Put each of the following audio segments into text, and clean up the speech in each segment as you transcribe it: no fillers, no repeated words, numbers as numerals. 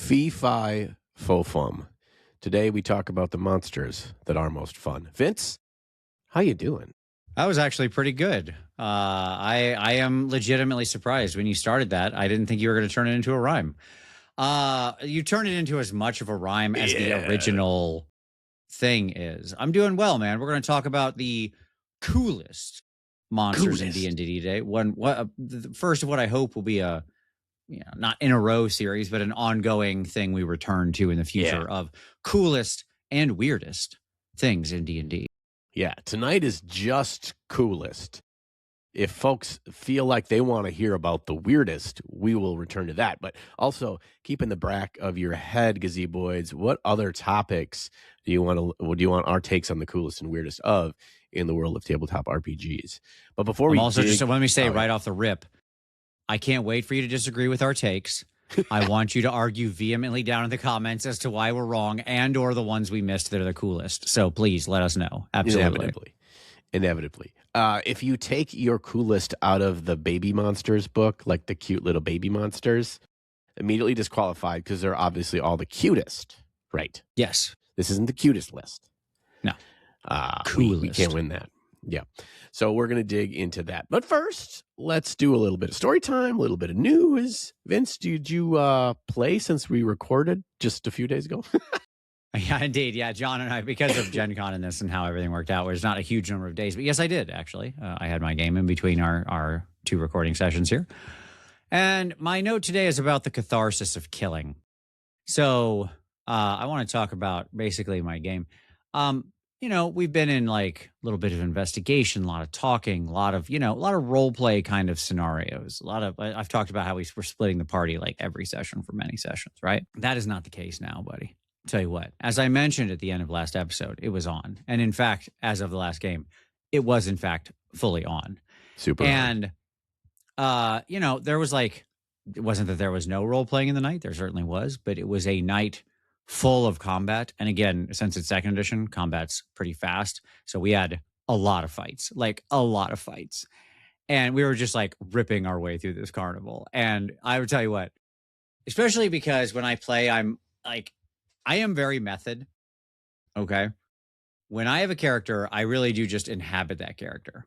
Fee fi fo fum. Today we talk about the monsters that are most fun. Vince, how you doing? That was actually pretty good. I am legitimately surprised when you started that. I didn't think you were going to turn it into a rhyme. You turned it into as much of a rhyme as the original thing is. I'm doing well, man. We're going to talk about the coolest monsters in D&D today. The first of what I hope will be a not in a row series, but an ongoing thing we return to in the future of coolest and weirdest things in D&D. Yeah, tonight is just coolest. If folks feel like they want to hear about the weirdest, we will return to that. But also keep in the back of your head, Gazeboids, what other topics do you want our takes on the coolest and weirdest of in the world of tabletop RPGs? But before let me say right off the rip, I can't wait for you to disagree with our takes. I want you to argue vehemently down in the comments as to why we're wrong and or the ones we missed that are the coolest. So please let us know. Absolutely. Inevitably. If you take your coolest out of the baby monsters book, like the cute little baby monsters, immediately disqualified because they're obviously all the cutest, right? Yes. This isn't the cutest list. No. We can't win that. Yeah. So we're going to dig into that. But first, let's do a little bit of story time, a little bit of news. Vince, did you play since we recorded just a few days ago? Yeah, indeed. Yeah, John and I, because of Gen Con and this and how everything worked out, was not a huge number of days. But yes, I did, actually. I had my game in between our two recording sessions here. And my note today is about the catharsis of killing. So I want to talk about basically my game. We've been in like a little bit of investigation, a lot of talking, a lot of role play kind of scenarios. I've talked about how we're splitting the party like every session for many sessions, right? That is not the case now, buddy. Tell you what, as I mentioned at the end of last episode, it was on. And in fact, as of the last game, it was in fact fully on. Super. And, there was it wasn't that there was no role playing in the night. There certainly was, but it was a night full of combat. And again, since it's second edition, combat's pretty fast. So we had a lot of fights. And we were just like ripping our way through this carnival. And I would tell you what, especially because when I play, I am very method. Okay. When I have a character, I really do just inhabit that character.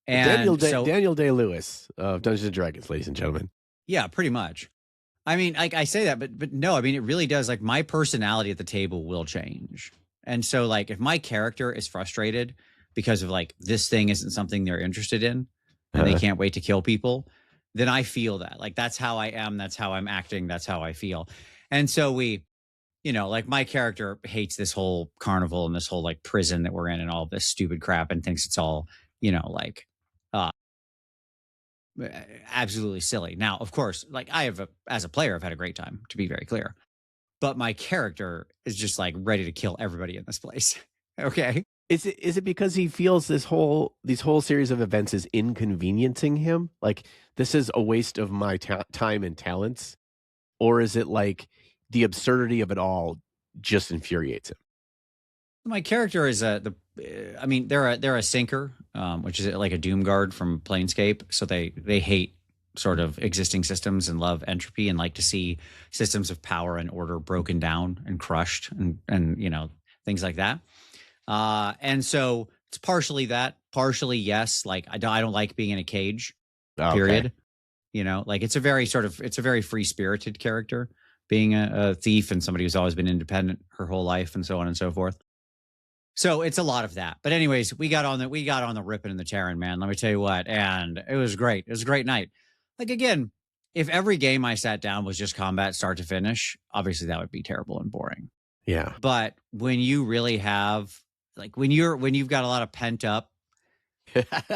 And Daniel Day-Lewis of Dungeons and Dragons, ladies and gentlemen. Yeah, pretty much. I mean, I say that, but no, I mean, it really does. Like my personality at the table will change. And so like, if my character is frustrated because of like, this thing isn't something they're interested in and they can't wait to kill people, then I feel that like, that's how I am. That's how I'm acting. That's how I feel. And so like my character hates this whole carnival and this whole like prison that we're in and all this stupid crap and thinks it's all, absolutely silly. Now, of course, like as a player, I've had a great time, to be very clear, but my character is just like ready to kill everybody in this place. Okay. Is it because he feels these whole series of events is inconveniencing him? Like this is a waste of my time and talents? Or is it like the absurdity of it all just infuriates him? My character is they're a sinker, which is like a doom guard from Planescape. So they hate sort of existing systems and love entropy and like to see systems of power and order broken down and crushed and things like that. And so it's partially that, partially yes. Like I don't like being in a cage. Period. Like it's a very free spirited character, being a thief and somebody who's always been independent her whole life and so on and so forth. So it's a lot of that. But anyways, we got on the ripping and the tearing, man. Let me tell you what. And it was great. It was a great night. Like, again, if every game I sat down was just combat start to finish, obviously that would be terrible and boring. Yeah. But when you really have, like, when you've got a lot of pent up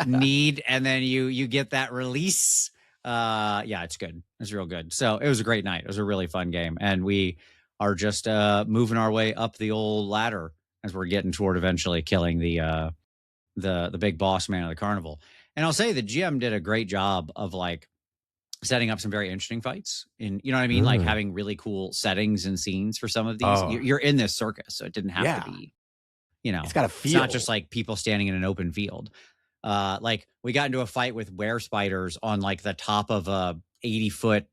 need and then you get that release, it's good. It's real good. So it was a great night. It was a really fun game. And we are just moving our way up the old ladder as we're getting toward eventually killing the big boss man of the carnival. And I'll say the GM did a great job of like setting up some very interesting fights in, you know what I mean? Like having really cool settings and scenes for some of these. You're in this circus, so it didn't have to be, it's got to feel. It's not just like people standing in an open field. Like we got into a fight with were spiders on like the top of a 80-foot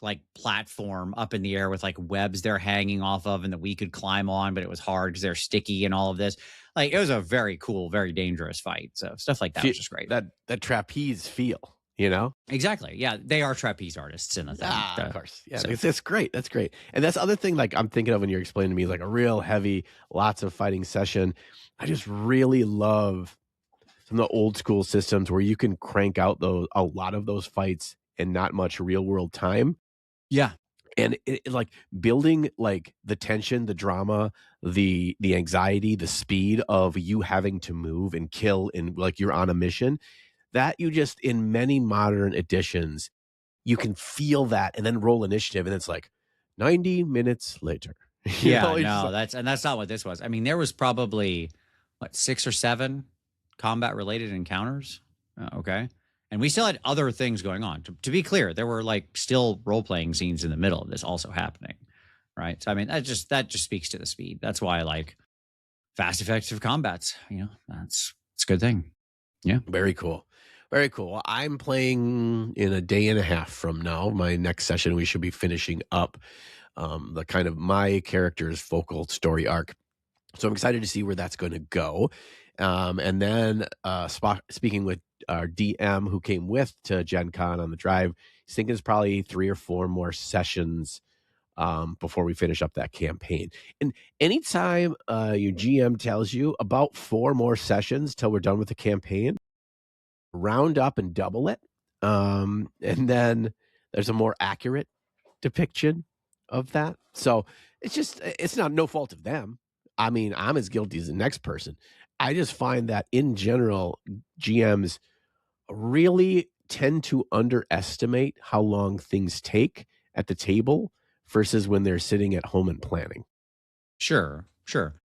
like platform up in the air with like webs they're hanging off of and that we could climb on, but it was hard because they're sticky and all of this. Like it was a very cool, very dangerous fight. So stuff like that was just great. That trapeze feel, you know? Exactly. Yeah, they are trapeze artists in the thing. Of course. Yeah, So it's great. That's great. And that's the other thing like I'm thinking of when you're explaining to me is like a real heavy, lots of fighting session. I just really love some of the old school systems where you can crank out a lot of those fights in not much real world time. yeah, And like building like the tension, the drama, the anxiety, the speed of you having to move and kill and like you're on a mission, that you just in many modern editions, you can feel that and then roll initiative and it's like 90 minutes later. yeah. It's No, like, that's not what this was. I mean, there was probably what 6 or 7 combat related encounters. Okay. And we still had other things going on. To be clear, there were like still role playing scenes in the middle of this also happening. Right. So I mean that just speaks to the speed. That's why I like fast, effective combats. It's a good thing. Yeah. very cool. Very cool. Well, I'm playing in a day and a half from now. My next session, we should be finishing up the kind of my character's focal story arc. So I'm excited to see where that's going to go. And then speaking with our DM who came with to Gen Con on the drive, he's thinking it's probably 3 or 4 more sessions before we finish up that campaign. And anytime your GM tells you about 4 more sessions till we're done with the campaign, round up and double it. And then there's a more accurate depiction of that. So it's not no fault of them. I mean, I'm as guilty as the next person. I just find that in general, GMs really tend to underestimate how long things take at the table versus when they're sitting at home and planning. Sure. Sure.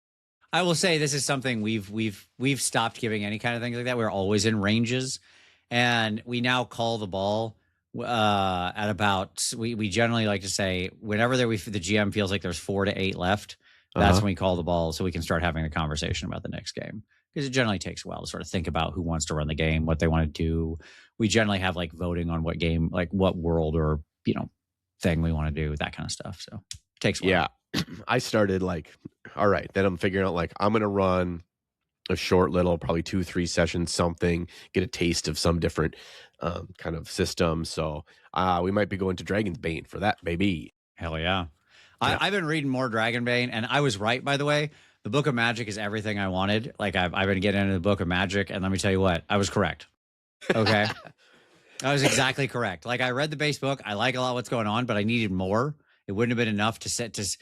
I will say this is something we've stopped giving any kind of things like that. We're always in ranges, and we now call the ball at about. We generally like to say whenever the GM feels like there's 4 to 8 left, that's when we call the ball so we can start having a conversation about the next game. Because it generally takes a while to sort of think about who wants to run the game, what they want to do. We generally have like voting on what game, like what world or thing we want to do, that kind of stuff. So it takes a while. Yeah. I started like, all right, then I'm figuring out like I'm going to run a short little, probably 2-3 sessions, something, get a taste of some different kind of system. So we might be going to Dragon's Bane for that, baby. Hell yeah. I've been reading more Dragonbane, and I was right, by the way. The Book of Magic is everything I wanted. Like I've been getting into the Book of Magic, and let me tell you what, I was correct. Okay. I was exactly correct. Like I read the base book. I like a lot what's going on, but I needed more. It wouldn't have been enough to set to.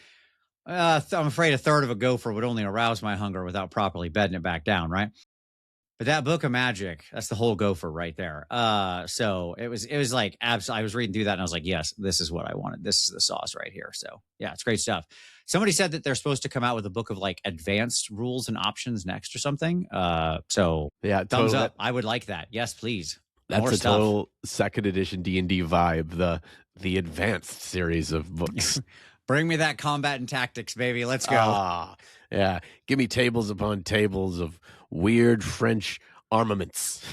I'm afraid a third of a gopher would only arouse my hunger without properly bedding it back down, right? But that Book of Magic, that's the whole gopher right there. So it was like absolutely. I was reading through that and I was like, yes, this is what I wanted. This is the sauce right here. So yeah, it's great stuff. Somebody said that they're supposed to come out with a book of like advanced rules and options next or something. So yeah, thumbs up. I would like that. Yes, please. That's more a stuff. total second edition D&D vibe. The advanced series of books. Bring me that combat and tactics, baby. Let's go. Yeah. Give me tables upon tables of weird French armaments.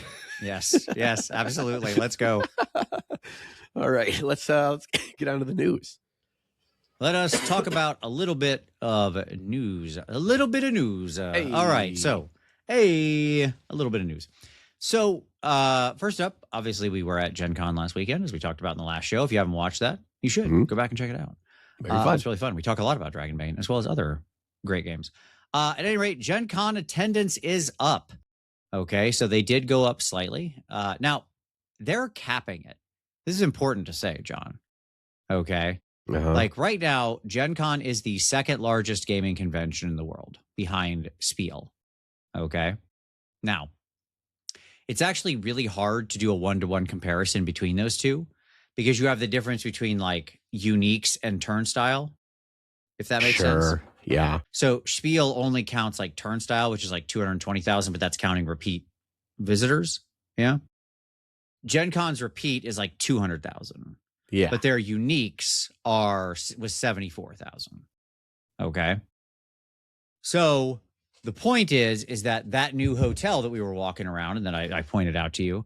Yes, absolutely. Let's go. All right, let's get on to the news. Let us talk about a little bit of news. A little bit of news. Hey. All right, so a little bit of news. So first up, obviously we were at Gen Con last weekend, as we talked about in the last show. If you haven't watched that, you should go back and check it out. Very fun. It's really fun. We talk a lot about Dragonbane as well as other great games. At any rate, Gen Con attendance is up. Okay, so they did go up slightly. Now, they're capping it. This is important to say, John. Okay. Like right now, Gen Con is the second largest gaming convention in the world behind Spiel. Okay. Now, it's actually really hard to do a one-to-one comparison between those two because you have the difference between like uniques and turnstile, if that makes sense. Yeah. So Spiel only counts like turnstile, which is like 220,000, but that's counting repeat visitors. Yeah. Gen Con's repeat is like 200,000. Yeah. But their uniques was 74,000. Okay. So the point is that new hotel that we were walking around and that I pointed out to you,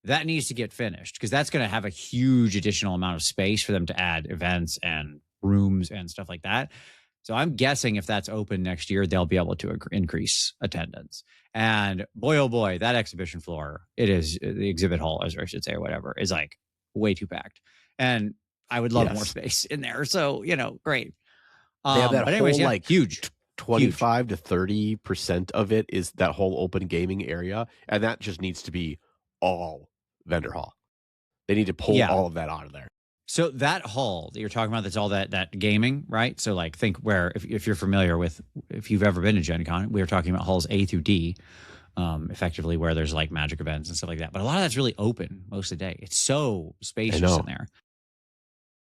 That needs to get finished because that's going to have a huge additional amount of space for them to add events and rooms and stuff like that. So I'm guessing if that's open next year, they'll be able to increase attendance. And boy, oh boy, that exhibition floor, it is the exhibit hall, as I should say, or whatever, is like way too packed. And I would love more space in there. So, great. They have that but anyways, whole huge. 25 to 30% of it is that whole open gaming area. And that just needs to be all vendor hall. They need to pull all of that out of there. So that hall that you're talking about, that's all that gaming, right? So like think where, if you're familiar with, if you've ever been to Gen Con, we were talking about halls A through D, effectively where there's like magic events and stuff like that. But a lot of that's really open most of the day. It's so spacious in there.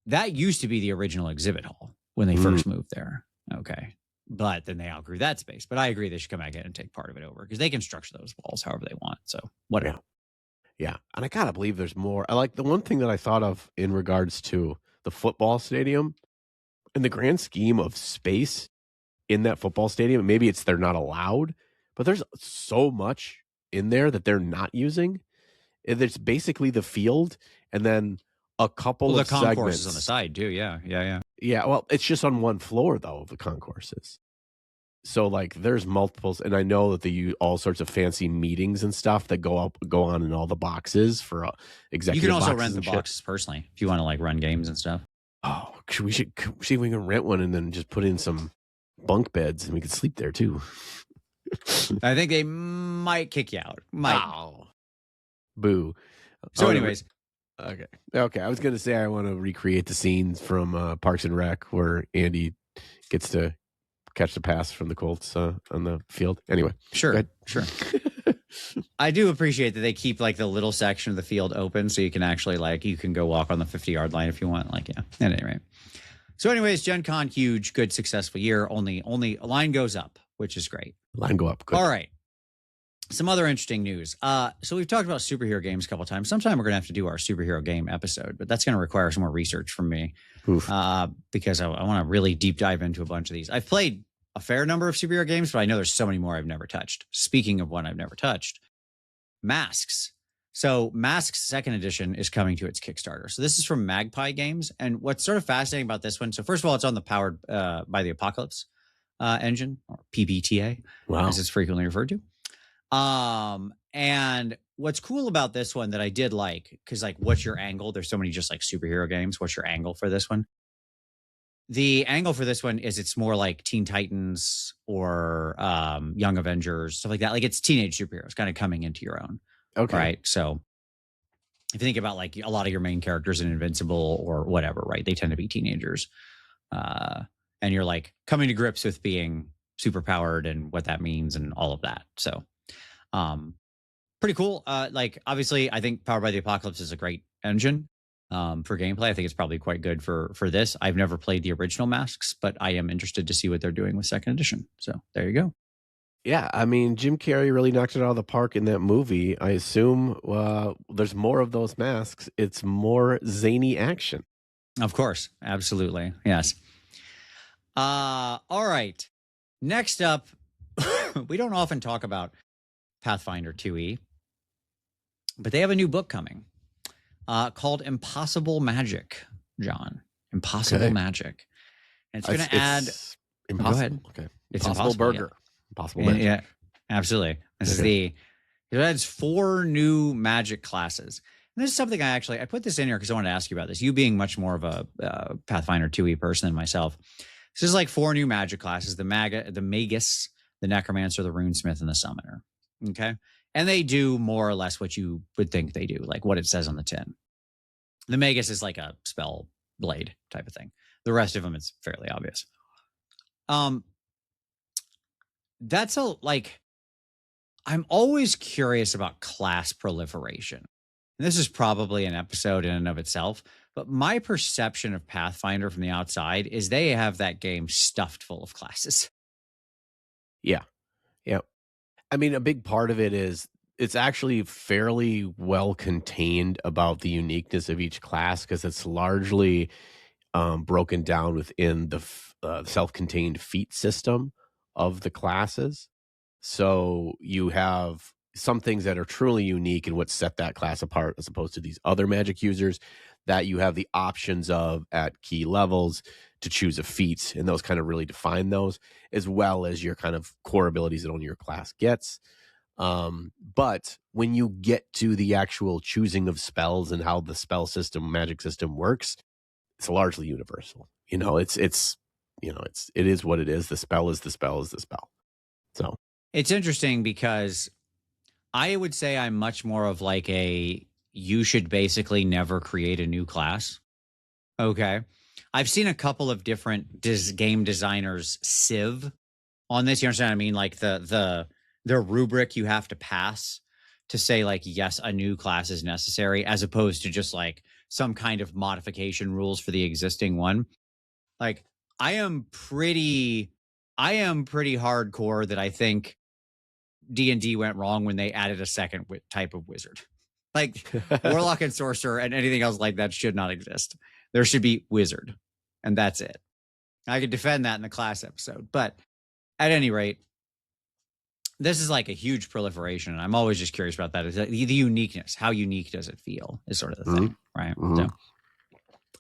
That used to be the original exhibit hall when they first moved there. Okay. But then they outgrew that space. But I agree they should come back in and take part of it over because they can structure those walls however they want. So whatever. Yeah. And I gotta believe there's more. I like the one thing that I thought of in regards to the football stadium, in the grand scheme of space in that football stadium, maybe they're not allowed, but there's so much in there that they're not using. It's basically the field and then a couple of the concourses segments on the side too. Yeah. Well, it's just on one floor though, the concourses. So like there's multiples, and I know that they use all sorts of fancy meetings and stuff that go on in all the boxes for executive. You can also rent the boxes personally if you want to like run games and stuff. Oh, we should see if we can rent one and then just put in some bunk beds and we could sleep there too. I think they might kick you out. Oh, boo. So anyways. Okay. I was going to say I want to recreate the scenes from Parks and Rec where Andy gets to catch the pass from the Colts on the field. Anyway. Sure. I do appreciate that they keep like the little section of the field open so you can actually you can go walk on the 50-yard line if you want. At any rate. So anyways, Gen Con, huge, good, successful year. Only a line goes up, which is great. Line go up. Good. All right. Some other interesting news. So we've talked about superhero games a couple of times. Sometime we're going to have to do our superhero game episode, but that's going to require some more research from me because I want to really deep dive into a bunch of these. I've played a fair number of superhero games, but I know there's so many more I've never touched. Speaking of one I've never touched, Masks. So Masks Second Edition is coming to its Kickstarter. So this is from Magpie Games. And what's sort of fascinating about this one, so first of all, it's on the Powered by the Apocalypse engine, or PBTA, as it's frequently referred to. And what's cool about this one that I did like, because what's your angle? There's so many just like superhero games. What's your angle for this one? The angle for this one is it's more like Teen Titans or Young Avengers, stuff like that. Like it's teenage superheroes kind of coming into your own. Okay. Right. So if you think about like a lot of your main characters in Invincible or whatever, right? They tend to be teenagers. And you're like coming to grips with being super powered and what that means and all of that. So pretty cool. Obviously I think Powered by the Apocalypse is a great engine for gameplay. I think it's probably quite good for this. I've never played the original Masks, but I am interested to see what they're doing with Second Edition. So there you go. Yeah, I mean, Jim Carrey really knocked it out of the park in that movie. I assume there's more of those masks. It's more zany action. Of course. Absolutely. Yes. All right. Next up, we don't often talk about Pathfinder 2e, but they have a new book coming called Impossible Magic, John. Impossible Magic. And it's going to add... Impossible. Go ahead. Okay. It's Impossible Burger. Yeah. Impossible Magic. Yeah, absolutely. This is it adds 4 new magic classes. And this is something I put this in here because I wanted to ask you about this. You being much more of a Pathfinder 2e person than myself. This is like 4 new magic classes: the Magus, the Necromancer, the Runesmith, and the Summoner. Okay. And they do more or less what you would think they do, like what it says on the tin. The Magus is like a spell blade type of thing. The rest of them, it's fairly obvious. That's I'm always curious about class proliferation. And this is probably an episode in and of itself, but my perception of Pathfinder from the outside is they have that game stuffed full of classes. Yeah. Yeah. I mean, a big part of it is it's actually fairly well contained about the uniqueness of each class because it's largely broken down within the self-contained feat system of the classes. So you have some things that are truly unique and what set that class apart as opposed to these other magic users that you have the options of at key levels to choose a feat, and those kind of really define those, as well as your kind of core abilities that only your class gets. But when you get to the actual choosing of spells and how the spell system, magic system works, it's largely universal. You know, it is what it is. The spell is the spell is the spell. So It's interesting because I would say I'm much more of like you should basically never create a new class. Okay. I've seen a couple of different game designers sieve on this. You understand what I mean? Like the rubric you have to pass to say like, yes, a new class is necessary, as opposed to just like some kind of modification rules for the existing one. Like I am pretty hardcore that I think D&D went wrong when they added a second type of wizard. Like warlock and sorcerer and anything else like that should not exist. There should be wizard, and that's it. I could defend that in the class episode, but at any rate, this is like a huge proliferation, and I'm always just curious about that. Is that the uniqueness? How unique does it feel? Is sort of the thing, right? So,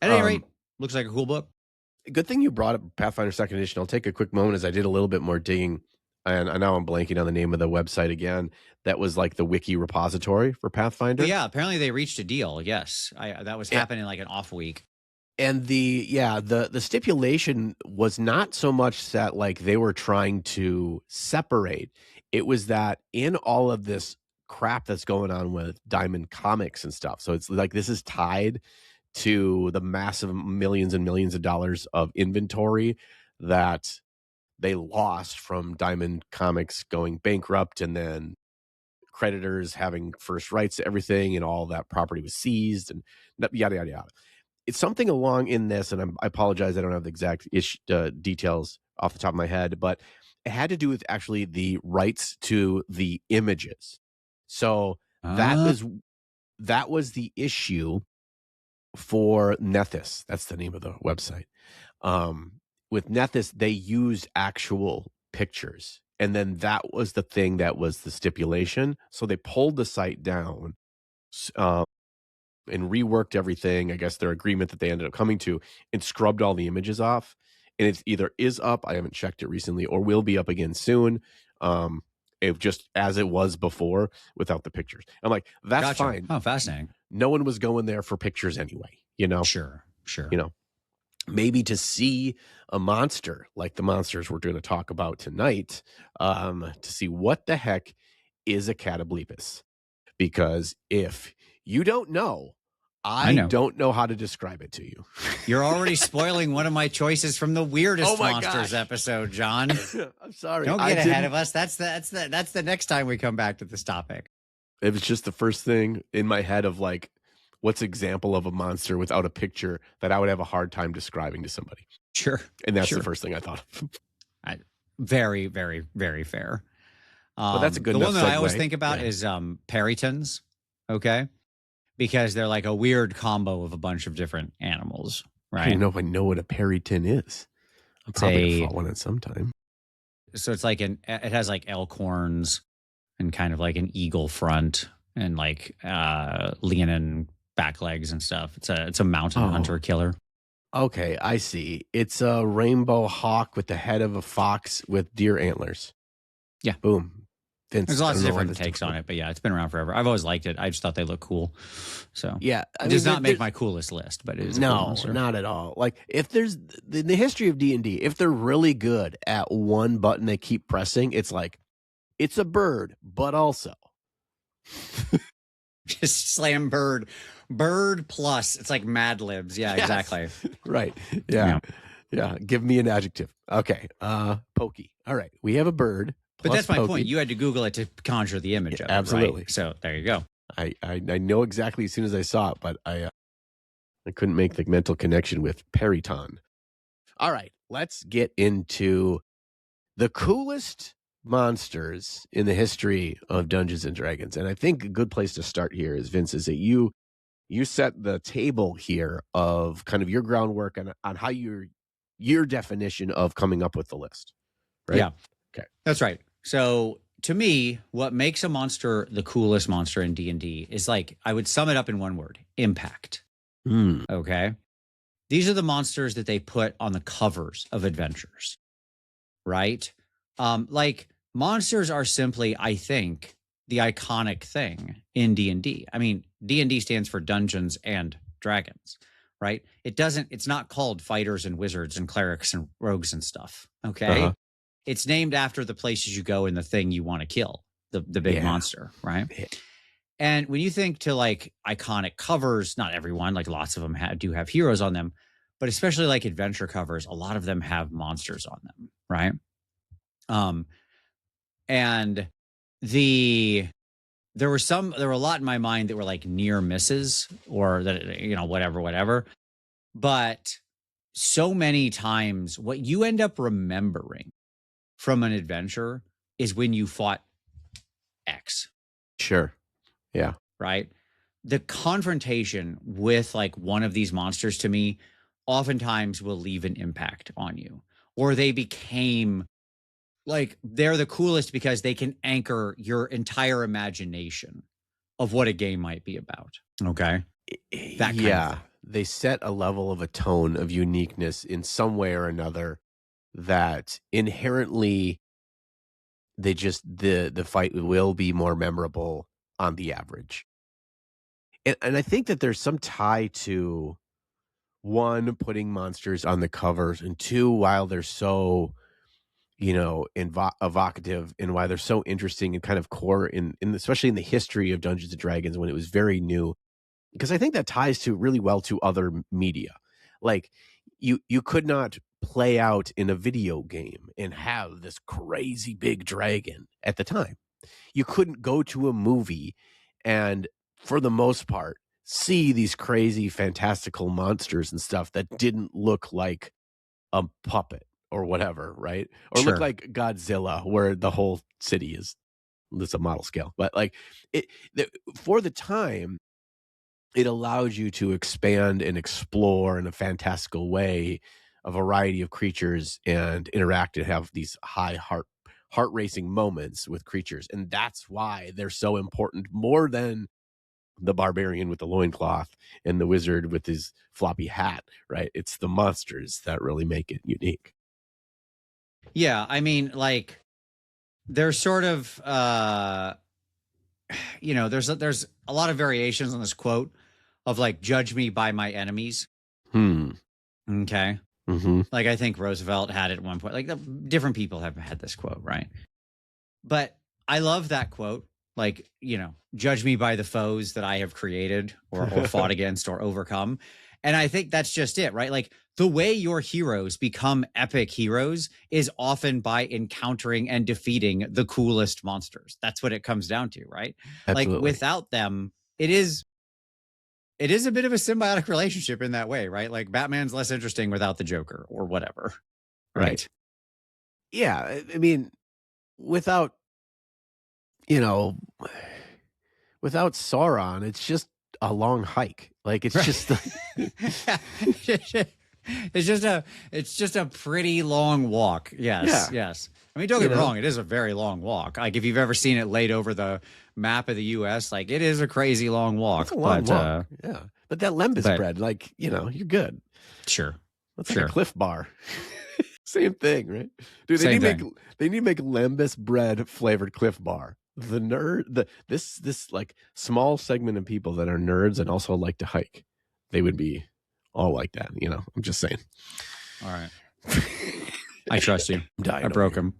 at any rate, looks like a cool book. Good thing you brought up Pathfinder Second Edition. I'll take a quick moment as I did a little bit more digging, and I know I'm blanking on the name of the website again. That was like the wiki repository for Pathfinder. But yeah, apparently they reached a deal. Yes, that was happening like an off week. And the stipulation was not so much that like they were trying to separate. It was that in all of this crap that's going on with Diamond Comics and stuff. So it's like this is tied to the massive millions and millions of dollars of inventory that they lost from Diamond Comics going bankrupt, and then creditors having first rights to everything, and all that property was seized, and yada yada yada. It's something along in this, and I apologize, I don't have the exact details off the top of my head, but it had to do with actually the rights to the images. So that was the issue for Nethys. That's the name of the website. With Nethys, they used actual pictures, and then that was the thing that was the stipulation. So they pulled the site down and reworked everything, I guess their agreement that they ended up coming to, and scrubbed all the images off. And it either is up, I haven't checked it recently, or will be up again soon. It just as it was before without the pictures. I'm like, that's fine. Oh, fascinating. No one was going there for pictures anyway, you know? Sure. You know, maybe to see a monster like the monsters we're going to talk about tonight, to see what the heck is a Catoblepus. Because if you don't know, I don't know how to describe it to you. You're already spoiling one of my choices from the weirdest monsters episode, John. I'm sorry. Don't get ahead of us. That's the next time we come back to this topic. It was just the first thing in my head of like, what's example of a monster without a picture that I would have a hard time describing to somebody. Sure. And that's the first thing I thought of. Very, very, very fair. But that's a good the enough one that segue. I always think about is peritons. Okay. Because they're like a weird combo of a bunch of different animals, right? I don't know if I know what a periton is. I'm probably fought one at some time. So it's like it has like elk horns and kind of like an eagle front and like leonine back legs and stuff. It's a mountain hunter killer. Okay, I see. It's a rainbow hawk with the head of a fox with deer antlers. Yeah. Boom. Vince, there's lots of different takes on it, but yeah, it's been around forever. I've always liked it. I just thought they look cool. So yeah, it does not make my coolest list, but it is not at all. Like if there's the history of D&D, if they're really good at one button they keep pressing, it's like it's a bird, but also just slam bird plus. It's like Mad Libs. Yeah, yes. Exactly. Right. Yeah. Give me an adjective. Okay. Pokey. All right. We have a bird. But that's my point. You had to Google it to conjure the image of it. Absolutely. Right? So there you go. I know exactly as soon as I saw it, but I couldn't make the mental connection with periton. All right, let's get into the coolest monsters in the history of Dungeons and Dragons. And I think a good place to start here is, Vince, is that you set the table here of kind of your groundwork on how your definition of coming up with the list. Right? Yeah. Okay. That's right. So to me, what makes a monster the coolest monster in D&D is like, I would sum it up in one word: impact. Mm. Okay. These are the monsters that they put on the covers of adventures, right? Like monsters are simply, I think, the iconic thing in D&D. I mean, D&D stands for Dungeons and Dragons, right? It's not called fighters and wizards and clerics and rogues and stuff. Okay. Uh-huh. It's named after the places you go and the thing you want to kill, the big Yeah. monster, right? Yeah. And when you think to like iconic covers, not everyone, like lots of them do have heroes on them, but especially like adventure covers, a lot of them have monsters on them, right? Um, and the there were a lot in my mind that were like near misses or that, whatever. But so many times, what you end up remembering from an adventure is when you fought X, Sure. Yeah. right? The confrontation with like one of these monsters to me oftentimes will leave an impact on you, or they became like they're the coolest because they can anchor your entire imagination of what a game might be about. Okay. That kind of Yeah. thing. They set a level of a tone of uniqueness in some way or another that inherently the fight will be more memorable on the average. And I think that there's some tie to one, putting monsters on the covers, and two, while they're so, evocative, and why they're so interesting and kind of core in especially in the history of Dungeons and Dragons when it was very new, because I think that ties to really well to other media. Like you could not play out in a video game and have this crazy big dragon at the time. You couldn't go to a movie and, for the most part, see these crazy fantastical monsters and stuff that didn't look like a puppet or whatever, right? Or look Sure. like Godzilla, where the whole city is it's a model scale. But like for the time, it allowed you to expand and explore in a fantastical way a variety of creatures and interact and have these high heart racing moments with creatures. And that's why they're so important, more than the barbarian with the loincloth and the wizard with his floppy hat, right? It's the monsters that really make it unique. Yeah. I mean, like, there's sort of, there's a lot of variations on this quote of like, judge me by my enemies. Hmm. Okay. Mm-hmm. Like, I think Roosevelt had it at one point. Like, different people have had this quote, right? But I love that quote. Like, judge me by the foes that I have created or fought against or overcome. And I think that's just it, right? Like the way your heroes become epic heroes is often by encountering and defeating the coolest monsters. That's what it comes down to, right? Like Absolutely. without them, it is a bit of a symbiotic relationship in that way, right? Like Batman's less interesting without the Joker or whatever. Right. Yeah. I mean, without, you know, without Sauron, it's just a long hike. Like it's just it's just a pretty long walk. Yes, yeah. yes. I mean, don't get me wrong, it is a very long walk. Like if you've ever seen it laid over the map of the US, like it is a crazy long walk. It's a long but walk. Yeah. But that lembas bread, like, you're good. Sure. That's like a Cliff Bar. Same thing, right? Dude, they need to make lembas bread flavored Cliff Bar. This like small segment of people that are nerds and also like to hike, they would be all like that. I'm just saying. All right. I trust you. I broke him.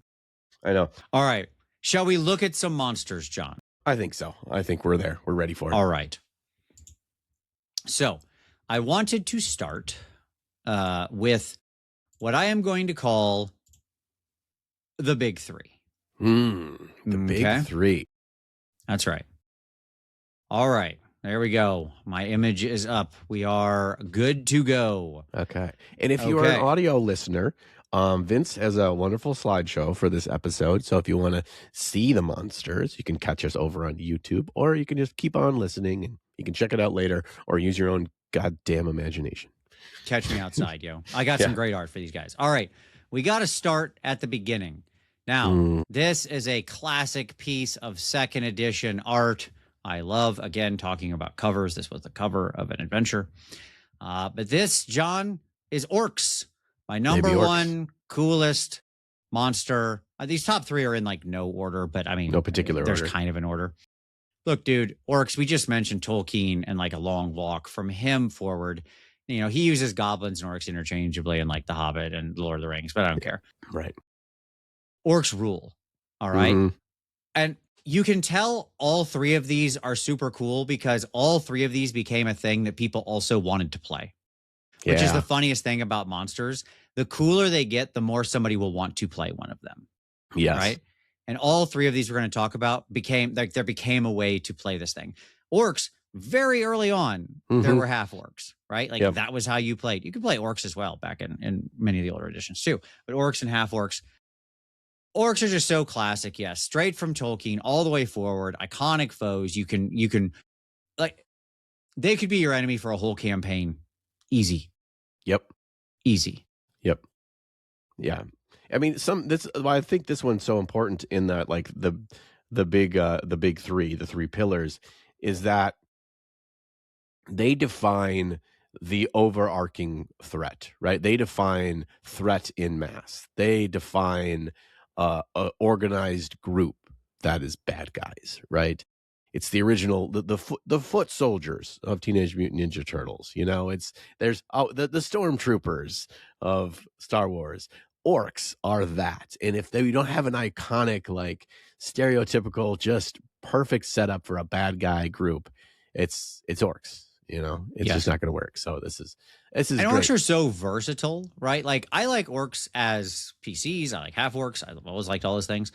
I know. All right. Shall we look at some monsters, John? I think so. I think we're there. We're ready for it. All right. So I wanted to start with what I am going to call the big three. The big three. That's right. All right. There we go. My image is up. We are good to go. Okay. And if you are an audio listener, Vince has a wonderful slideshow for this episode. So if you want to see the monsters, you can catch us over on YouTube, or you can just keep on listening and you can check it out later, or use your own goddamn imagination. Catch me outside, yo. I got some great art for these guys. All right. We got to start at the beginning. Now, this is a classic piece of second edition art. I love, again, talking about covers. This was the cover of an adventure. But this, John, is orcs. My number one coolest monster. These top three are in like no order, but I mean, no particular there's order. kind of an order. Look, dude, orcs, we just mentioned Tolkien and like a long walk from him forward. You know, he uses goblins and orcs interchangeably in like The Hobbit and Lord of the Rings, but I don't care. Right. Orcs rule. All right. And you can tell all three of these are super cool because all three of these became a thing that people also wanted to play, which is the funniest thing about monsters. The cooler they get, the more somebody will want to play one of them. Yes. Right. And all three of these we're going to talk about became a way to play this thing. Orcs, very early on, there were half orcs, right? Like that was how you played. You could play orcs as well back in many of the older editions too. But orcs and half orcs. Orcs are just so classic, yes. Straight from Tolkien all the way forward. Iconic foes. You can like they could be your enemy for a whole campaign. Easy. Yep. Easy. Yep. Yeah. I mean, I think this one's so important in that, like the big three, the three pillars, is that they define the overarching threat, right? They define threat in mass. They define a organized group that is bad guys, right? It's the original, the foot soldiers of Teenage Mutant Ninja Turtles. You know, there's the stormtroopers of Star Wars. Orcs are that. And if you don't have an iconic, like stereotypical, just perfect setup for a bad guy group, it's orcs. You know, it's just not going to work. So this is and great. Orcs are so versatile, right? Like I like orcs as PCs. I like half orcs. I've always liked all those things.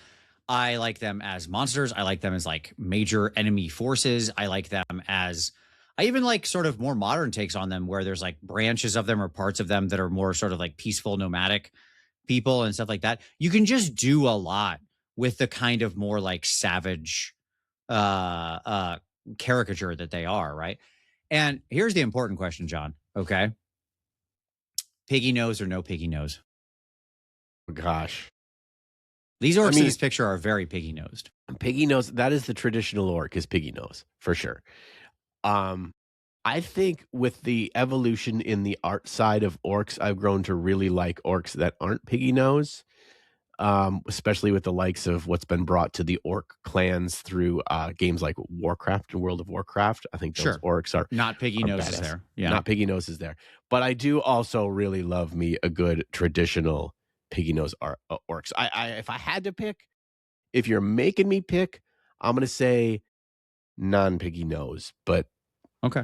I like them as monsters. I like them as like major enemy forces. I like them as I even like sort of more modern takes on them where there's like branches of them or parts of them that are more sort of like peaceful nomadic people and stuff like that. You can just do a lot with the kind of more like savage caricature that they are, right? And here's the important question, John. Okay. Piggy nose or no piggy nose? Gosh. These orcs in this picture are very piggy nosed. Piggy nose, that is the traditional orc, is piggy nose, for sure. I think with the evolution in the art side of orcs, I've grown to really like orcs that aren't piggy nose. Especially with the likes of what's been brought to the orc clans through games like Warcraft and World of Warcraft. I think those orcs are not piggy noses there. Yeah, not piggy noses there. But I do also really love me a good traditional piggy nose orcs. If I had to pick, if you're making me pick, I'm gonna say non-piggy nose. But okay,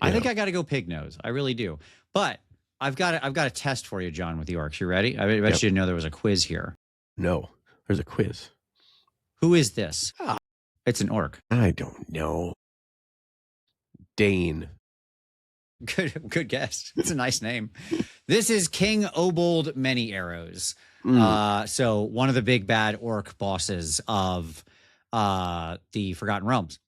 I think I got to go pig nose. I really do. But I've got a test for you, John, with the orcs. You ready? I bet you didn't know there was a quiz here. No, there's a quiz. Who is this? It's an orc. I don't know. Dane. Good guess. It's a nice name. This is King Obold Many Arrows. So one of the big bad orc bosses of the Forgotten Realms.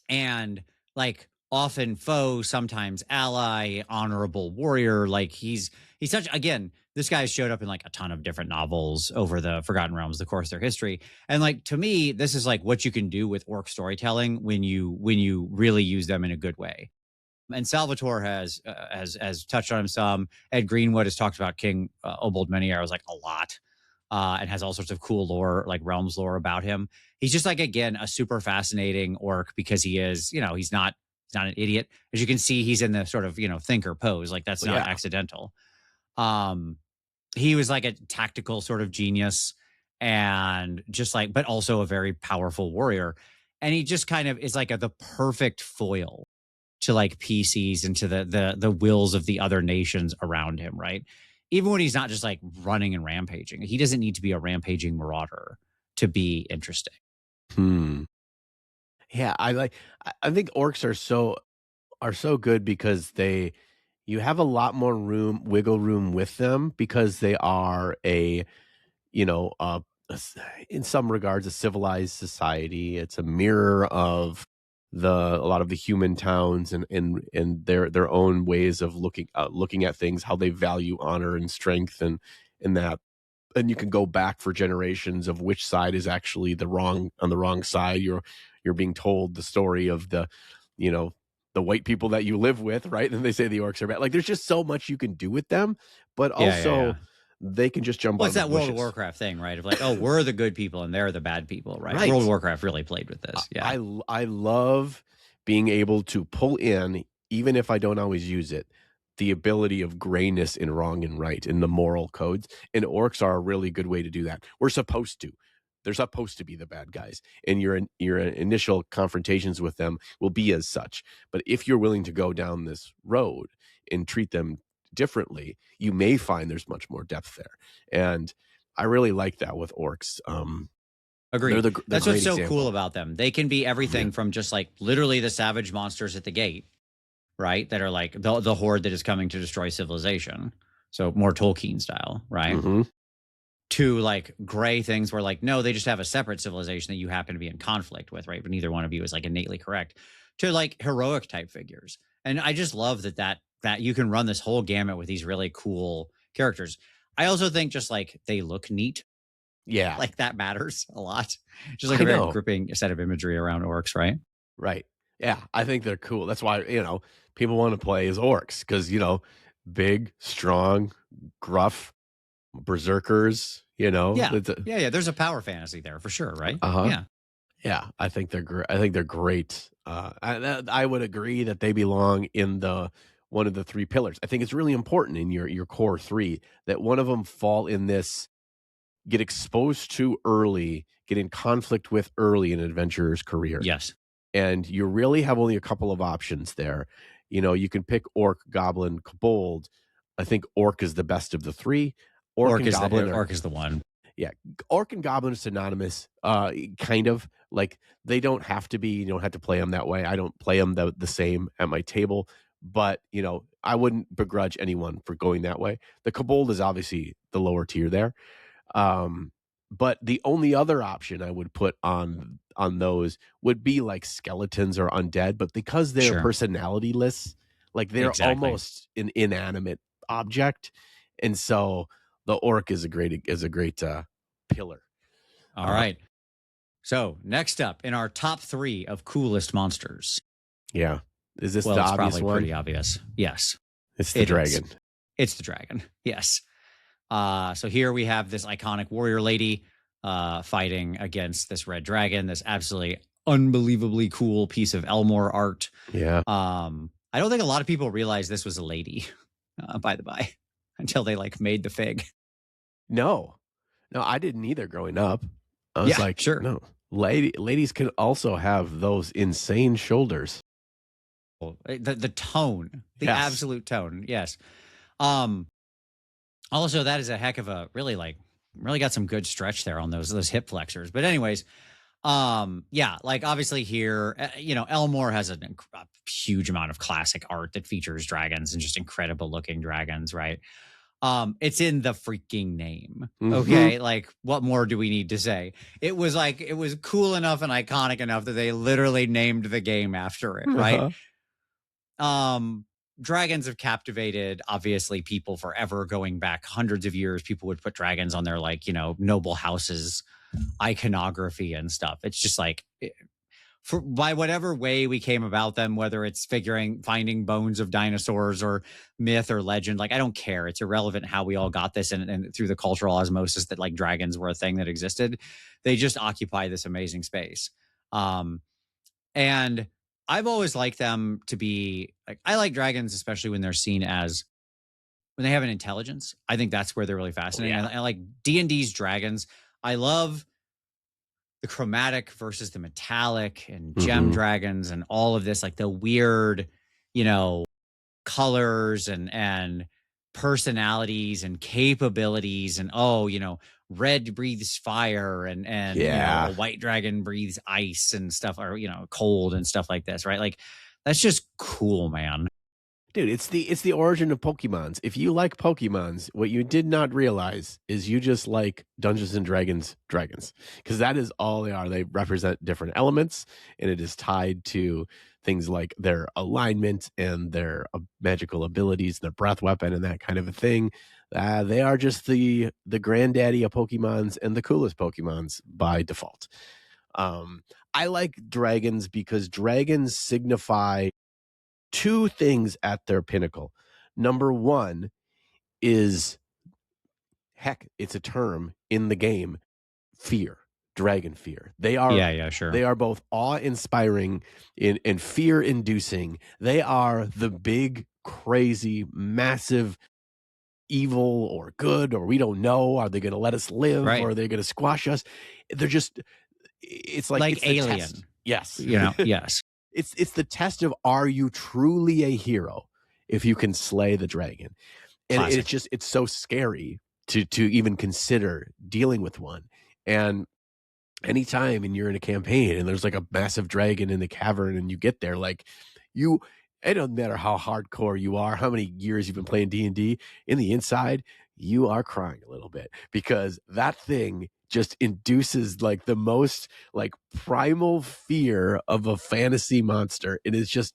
And like often foe, sometimes ally, honorable warrior. Like he's such, again, this guy showed up in like a ton of different novels over the Forgotten Realms, the course of their history. And like, to me, this is like what you can do with orc storytelling when you really use them in a good way. And Salvatore has touched on him some. Ed Greenwood has talked about King Obold Many Arrows like a lot, and has all sorts of cool lore, like realms lore about him. He's just like, again, a super fascinating orc because he is, you know, he's not an idiot. As you can see, he's in the sort of, you know, thinker pose. Like that's not accidental. He was like a tactical sort of genius and just like, but also a very powerful warrior. And he just kind of is like the perfect foil to like PCs and to the wills of the other nations around him, right? Even when he's not just like running and rampaging, he doesn't need to be a rampaging marauder to be interesting. Yeah, I think orcs are so good because you have a lot more wiggle room with them because they are in some regards a civilized society. It's a mirror of a lot of the human towns and their own ways of looking at things, how they value honor and strength and that. and you can go back for generations of which side is actually on the wrong side. You're being told the story of the, you know, the white people that you live with, right? And they say the orcs are bad. Like there's just so much you can do with them, but Yeah. also they can just jump Well, out it's of the that World of bushes. Warcraft thing, right? Of like, oh, we're the good people and they're the bad people, right? World of Right. Warcraft really played with this. Yeah. I love being able to pull in, even if I don't always use it, the ability of grayness in wrong and right in the moral codes. And orcs are a really good way to do that. We're supposed to. They're supposed to be the bad guys, and your initial confrontations with them will be as such. But if you're willing to go down this road and treat them differently, you may find there's much more depth there. And I really like that with orcs. Agreed. They're That's what's great so cool example. about them. They can be Yeah. everything from just like literally the savage monsters at the gate, right? That are like the horde that is coming to destroy civilization. So more Tolkien style, right? Hmm. To like gray things where like, no, they just have a separate civilization that you happen to be in conflict with, right? But neither one of you is like innately correct. To like heroic type figures. And I just love that you can run this whole gamut with these really cool characters. I also think just like they look neat. Yeah, Like that matters a lot. Just like I a very know. gripping set of imagery around orcs, right? Right. Yeah, I think they're cool. That's why, people want to play as orcs because, big, strong, gruff, berserkers, Yeah. it's a, Yeah. There's a power fantasy there for sure, right? uh-huh. Yeah. Yeah, I think they're great. I think they're great. I would agree that they belong in the one of the three pillars. I think it's really important in your core three that one of them fall in this get exposed to early, get in conflict with early in an adventurer's career. Yes. And you really have only a couple of options there. You can pick orc, goblin, kobold. I think orc is the best of the three. Orc and goblin are Orc is the one. yeah, orc and goblin are synonymous. Kind of like they don't have to be. You don't have to play them that way. I don't play them the same at my table, but I wouldn't begrudge anyone for going that way. The kobold is obviously the lower tier there. Um, but the only other option I would put on those would be like skeletons or undead, but because they're Sure. personalityless, like they're Exactly. almost an inanimate object, and so the orc is a great pillar. All Uh, right. So next up in our top 3 of coolest monsters. yeah, is this Well, the it's obvious probably one? pretty obvious. Yes, It's the it is. dragon. It's the dragon. Yes. So here we have this iconic warrior lady fighting against this red dragon, this absolutely unbelievably cool piece of Elmore art. Yeah, I don't think a lot of people realize this was a lady, by the by, until they like made the fig. no, no, I didn't either. Growing up, I was Yeah, like, sure. no, ladies can also have those insane shoulders. The tone, the Yes. absolute tone. Yes. Um, Also, that is a heck of a really got some good stretch there on those hip flexors. But anyways, yeah, like obviously here, Elmore has a huge amount of classic art that features dragons and just incredible looking dragons, right? It's in the freaking name. Mhm. Okay, like what more do we need to say? It was cool enough and iconic enough that they literally named the game after it, right? Uh-huh. um Dragons have captivated obviously people forever, going back hundreds of years. People would put dragons on their noble houses iconography and stuff. It's just like for by whatever way we came about them, whether it's finding bones of dinosaurs or myth or legend, like I don't care, it's irrelevant how we all got this, and through the cultural osmosis that like dragons were a thing that existed. They just occupy this amazing space. And I've always liked them to be like, I like dragons, especially when they're seen as when they have an intelligence. I think that's where they're really Oh, fascinating. yeah. I like D&D's dragons. I love the chromatic versus the metallic and gem Mhm. dragons and all of this, like the weird, you know, colors and personalities and capabilities. And red breathes fire and a Yeah. white dragon breathes ice and stuff, or cold and stuff like this, right? Like that's just cool, man. Dude, it's the origin of Pokemons. If you like Pokemons, what you did not realize is you just like Dungeons and dragons, because that is all they are. They represent different elements, and it is tied to things like their alignment and their magical abilities, their breath weapon, and that kind of a thing. They are just the granddaddy of Pokemons and the coolest Pokemons by default. I like dragons because dragons signify two things at their pinnacle. Number one is, heck, it's a term in the game, fear, dragon fear. Yeah, sure. They are both awe-inspiring and fear-inducing. They are the big, crazy, massive evil or good, or we don't know. Are they going to let us live, or Right. are they going to squash us? They're just, it's like, Like it's the test. Alien, Yes. yes. It's the test of, are you truly a hero if you can slay the dragon? And Classic. it's so scary to even consider dealing with one. And anytime and you're in a campaign and there's like a massive dragon in the cavern and you get there, like, you it doesn't matter how hardcore you are, how many years you've been playing D&D, in the inside you are crying a little bit, because that thing just induces like the most like primal fear of a fantasy monster. It is just,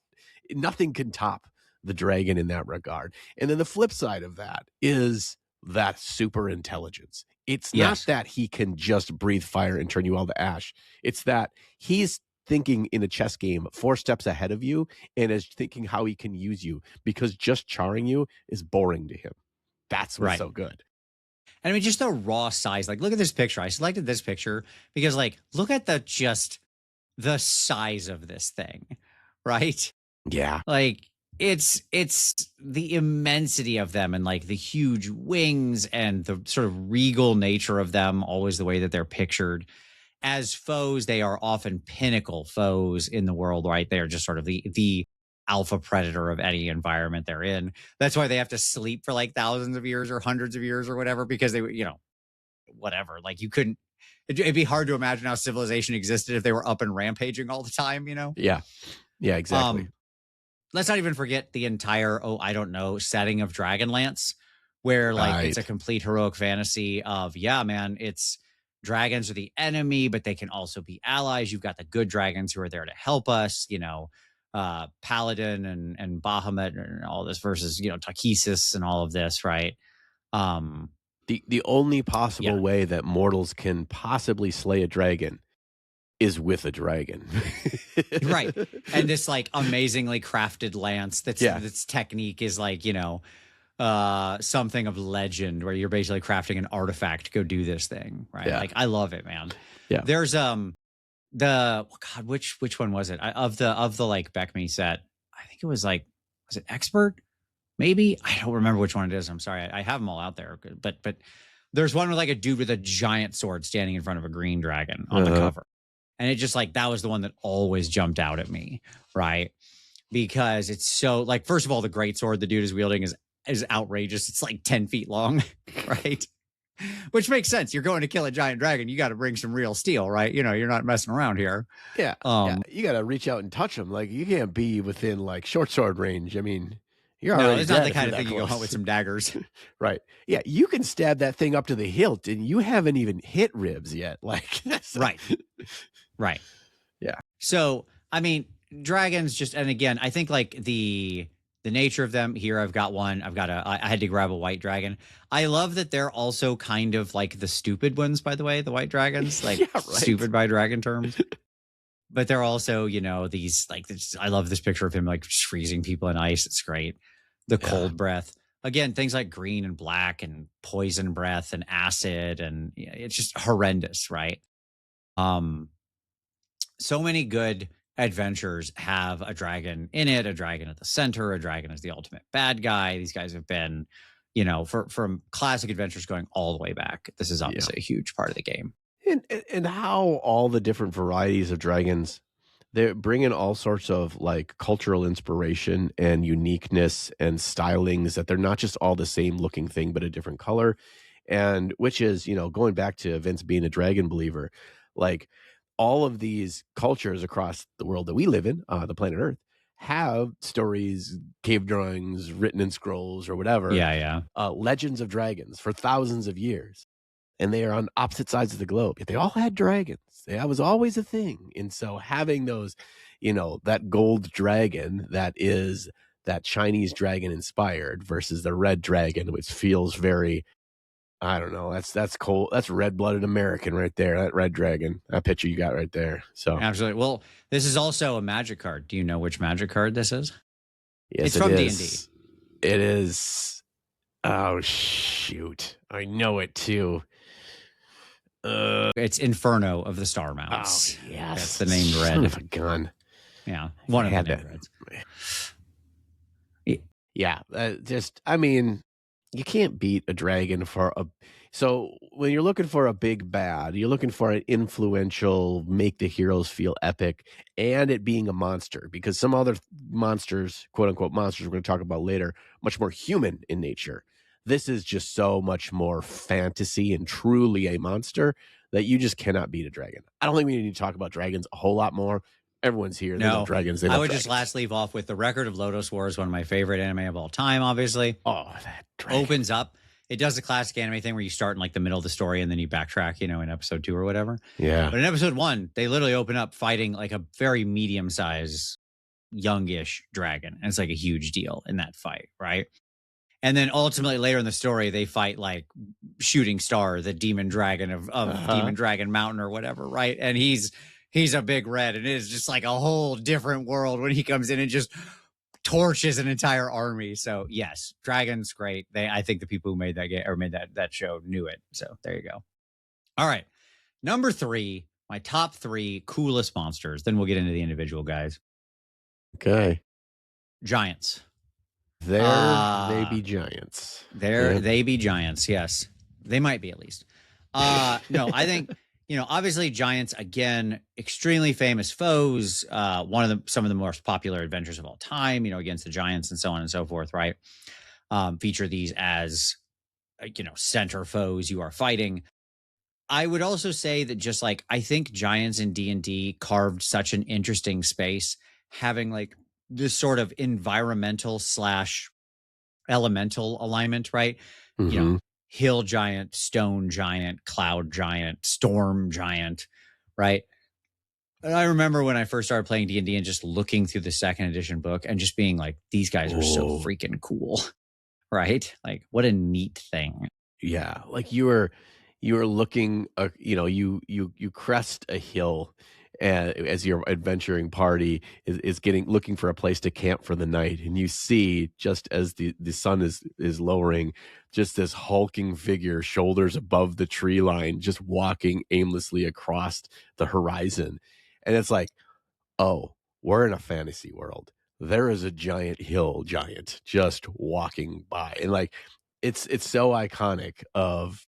nothing can top the dragon in that regard. And then the flip side of that is that super intelligence. It's not Yes. that he can just breathe fire and turn you all to ash. It's that he's thinking in a chess game 4 steps ahead of you and is thinking how he can use you, because just charring you is boring to him. That's what's Right. so good. And I mean, just the raw size. Like, look at this picture. I selected this picture because, like, look at the size of this thing, right? Yeah. Like, it's the immensity of them, and like the huge wings and the sort of regal nature of them, always the way that they're pictured. As foes, they are often pinnacle foes in the world, right? They're just sort of the alpha predator of any environment they're in. That's why they have to sleep for like thousands of years or hundreds of years or whatever, because they, whatever. Like, you couldn't. It'd be hard to imagine how civilization existed if they were up and rampaging all the time. Yeah. Yeah, exactly. Let's not even forget the entire, I don't know, setting of Dragonlance, where like it's a Right. complete heroic fantasy of, yeah, man, it's dragons are the enemy, but they can also be allies. You've got the good dragons who are there to help us, Paladin and Bahamut and all this versus, Takesis and all of this, right? Um, The only yeah, possible way that mortals can possibly slay a dragon is with a dragon. right. And this like amazingly crafted lance Yeah. that's technique is like, something of legend, where you're basically crafting an artifact to go do this thing, right? Yeah. Like, I love it, man. Yeah. There's which one was it? Of the like Beckme set, I think it was like, was it Expert? Maybe, I don't remember which one it is. I'm sorry, I have them all out there, but there's one with like a dude with a giant sword standing in front of a green dragon on the cover, and it just like, that was the one that always jumped out at me, right? Because it's so like, first of all, the great sword the dude is wielding is outrageous. It's like 10 feet long, right? Which makes sense. You're going to kill a giant dragon. You got to bring some real steel, right? You're not messing around here. Yeah. Yeah. You got to reach out and touch them. Like, you can't be within like short sword range. I mean, you're No, already it's not dead the if you're kind of that thing you go close. hunt with some daggers. Right. Yeah. You can stab that thing up to the hilt and you haven't even hit ribs yet. Like, Right. Right. Yeah. So, I mean, dragons just, and again, I think like the nature of them here, I've got one. I had to grab a white dragon. I love that they're also kind of like the stupid ones, by the way, the white dragons, like Yeah, right. stupid by dragon terms. But they're also, these like, I love this picture of him like just freezing people in ice. It's great. The Yeah. cold breath. Again, things like green and black and poison breath and acid, and it's just horrendous, right? So many good adventures have a dragon in it, a dragon at the center, a dragon as the ultimate bad guy. These guys have been, from classic adventures going all the way back. This is obviously a huge part of the game. And how all the different varieties of dragons, they're bringing all sorts of like cultural inspiration and uniqueness and stylings, that they're not just all the same looking thing, but a different color. And which is, going back to Vince being a dragon believer, like all of these cultures across the world that we live in, the planet Earth, have stories, cave drawings, written in scrolls or whatever. Yeah. Legends of dragons for thousands of years. And they are on opposite sides of the globe. They all had dragons. That was always a thing. And so having those, that gold dragon that is that Chinese dragon inspired versus the red dragon, which feels very, I don't know. That's cold. That's red-blooded American right there. That red dragon. That picture you got right there. So Absolutely. Well, this is also a magic card. Do you know which magic card this is? yes, It's from D&D. It is. Oh shoot! I know it too. It's Inferno of the Star Mounts. Oh yes, that's the named red. Son of a gun. Yeah, one of the named reds. Yeah, just I mean, you can't beat a dragon for a. So when you're looking for a big bad, you're looking for an influential, make the heroes feel epic, and it being a monster. Because some other monsters, quote unquote monsters, we're going to talk about later, much more human in nature. This is just so much more fantasy and truly a monster that you just cannot beat a dragon. I don't think we need to talk about dragons a whole lot more. Everyone's here. They love dragons. They love I would dragons. just last leave off with the Record of Lodoss War is one of my favorite anime of all time, obviously. Oh, that dragon. Opens up. It does the classic anime thing where you start in like the middle of the story and then you backtrack, you know, in episode 2 or whatever. Yeah. But in episode 1, they literally open up fighting like a very medium-sized, youngish dragon. And it's like a huge deal in that fight, right? And then ultimately later in the story, they fight like Shooting Star, the demon dragon of Demon Dragon Mountain or whatever, right? And he's a big red, and it is just like a whole different world when he comes in and just torches an entire army. So yes, dragons, great. I think the people who made that game or made that show knew it. So there you go. All right, number 3, my top 3 coolest monsters. Then we'll get into the individual guys. Okay, giants. They be giants. They be giants. Yes, they might be at least. No, I think. You know, obviously giants, again, extremely famous foes, some of the most popular adventures of all time, you know, against the giants and so on and so forth, right? Feature these as, you know, center foes you are fighting. I would also say that just like, I think giants in D&D carved such an interesting space, having like this sort of environmental / elemental alignment, right? Mm-hmm. You know, hill giant, stone giant, cloud giant, storm giant, right? And I remember when I first started playing D&D and just looking through the 2nd edition book and just being like, these guys are so freaking cool, right? Like, what a neat thing. Yeah, like you were looking, you know, you crest a hill, as your adventuring party is looking for a place to camp for the night, and you see just as the sun is lowering, just this hulking figure, shoulders above the tree line, just walking aimlessly across the horizon, and it's like, oh, we're in a fantasy world. There is a giant hill giant just walking by, and like it's so iconic of.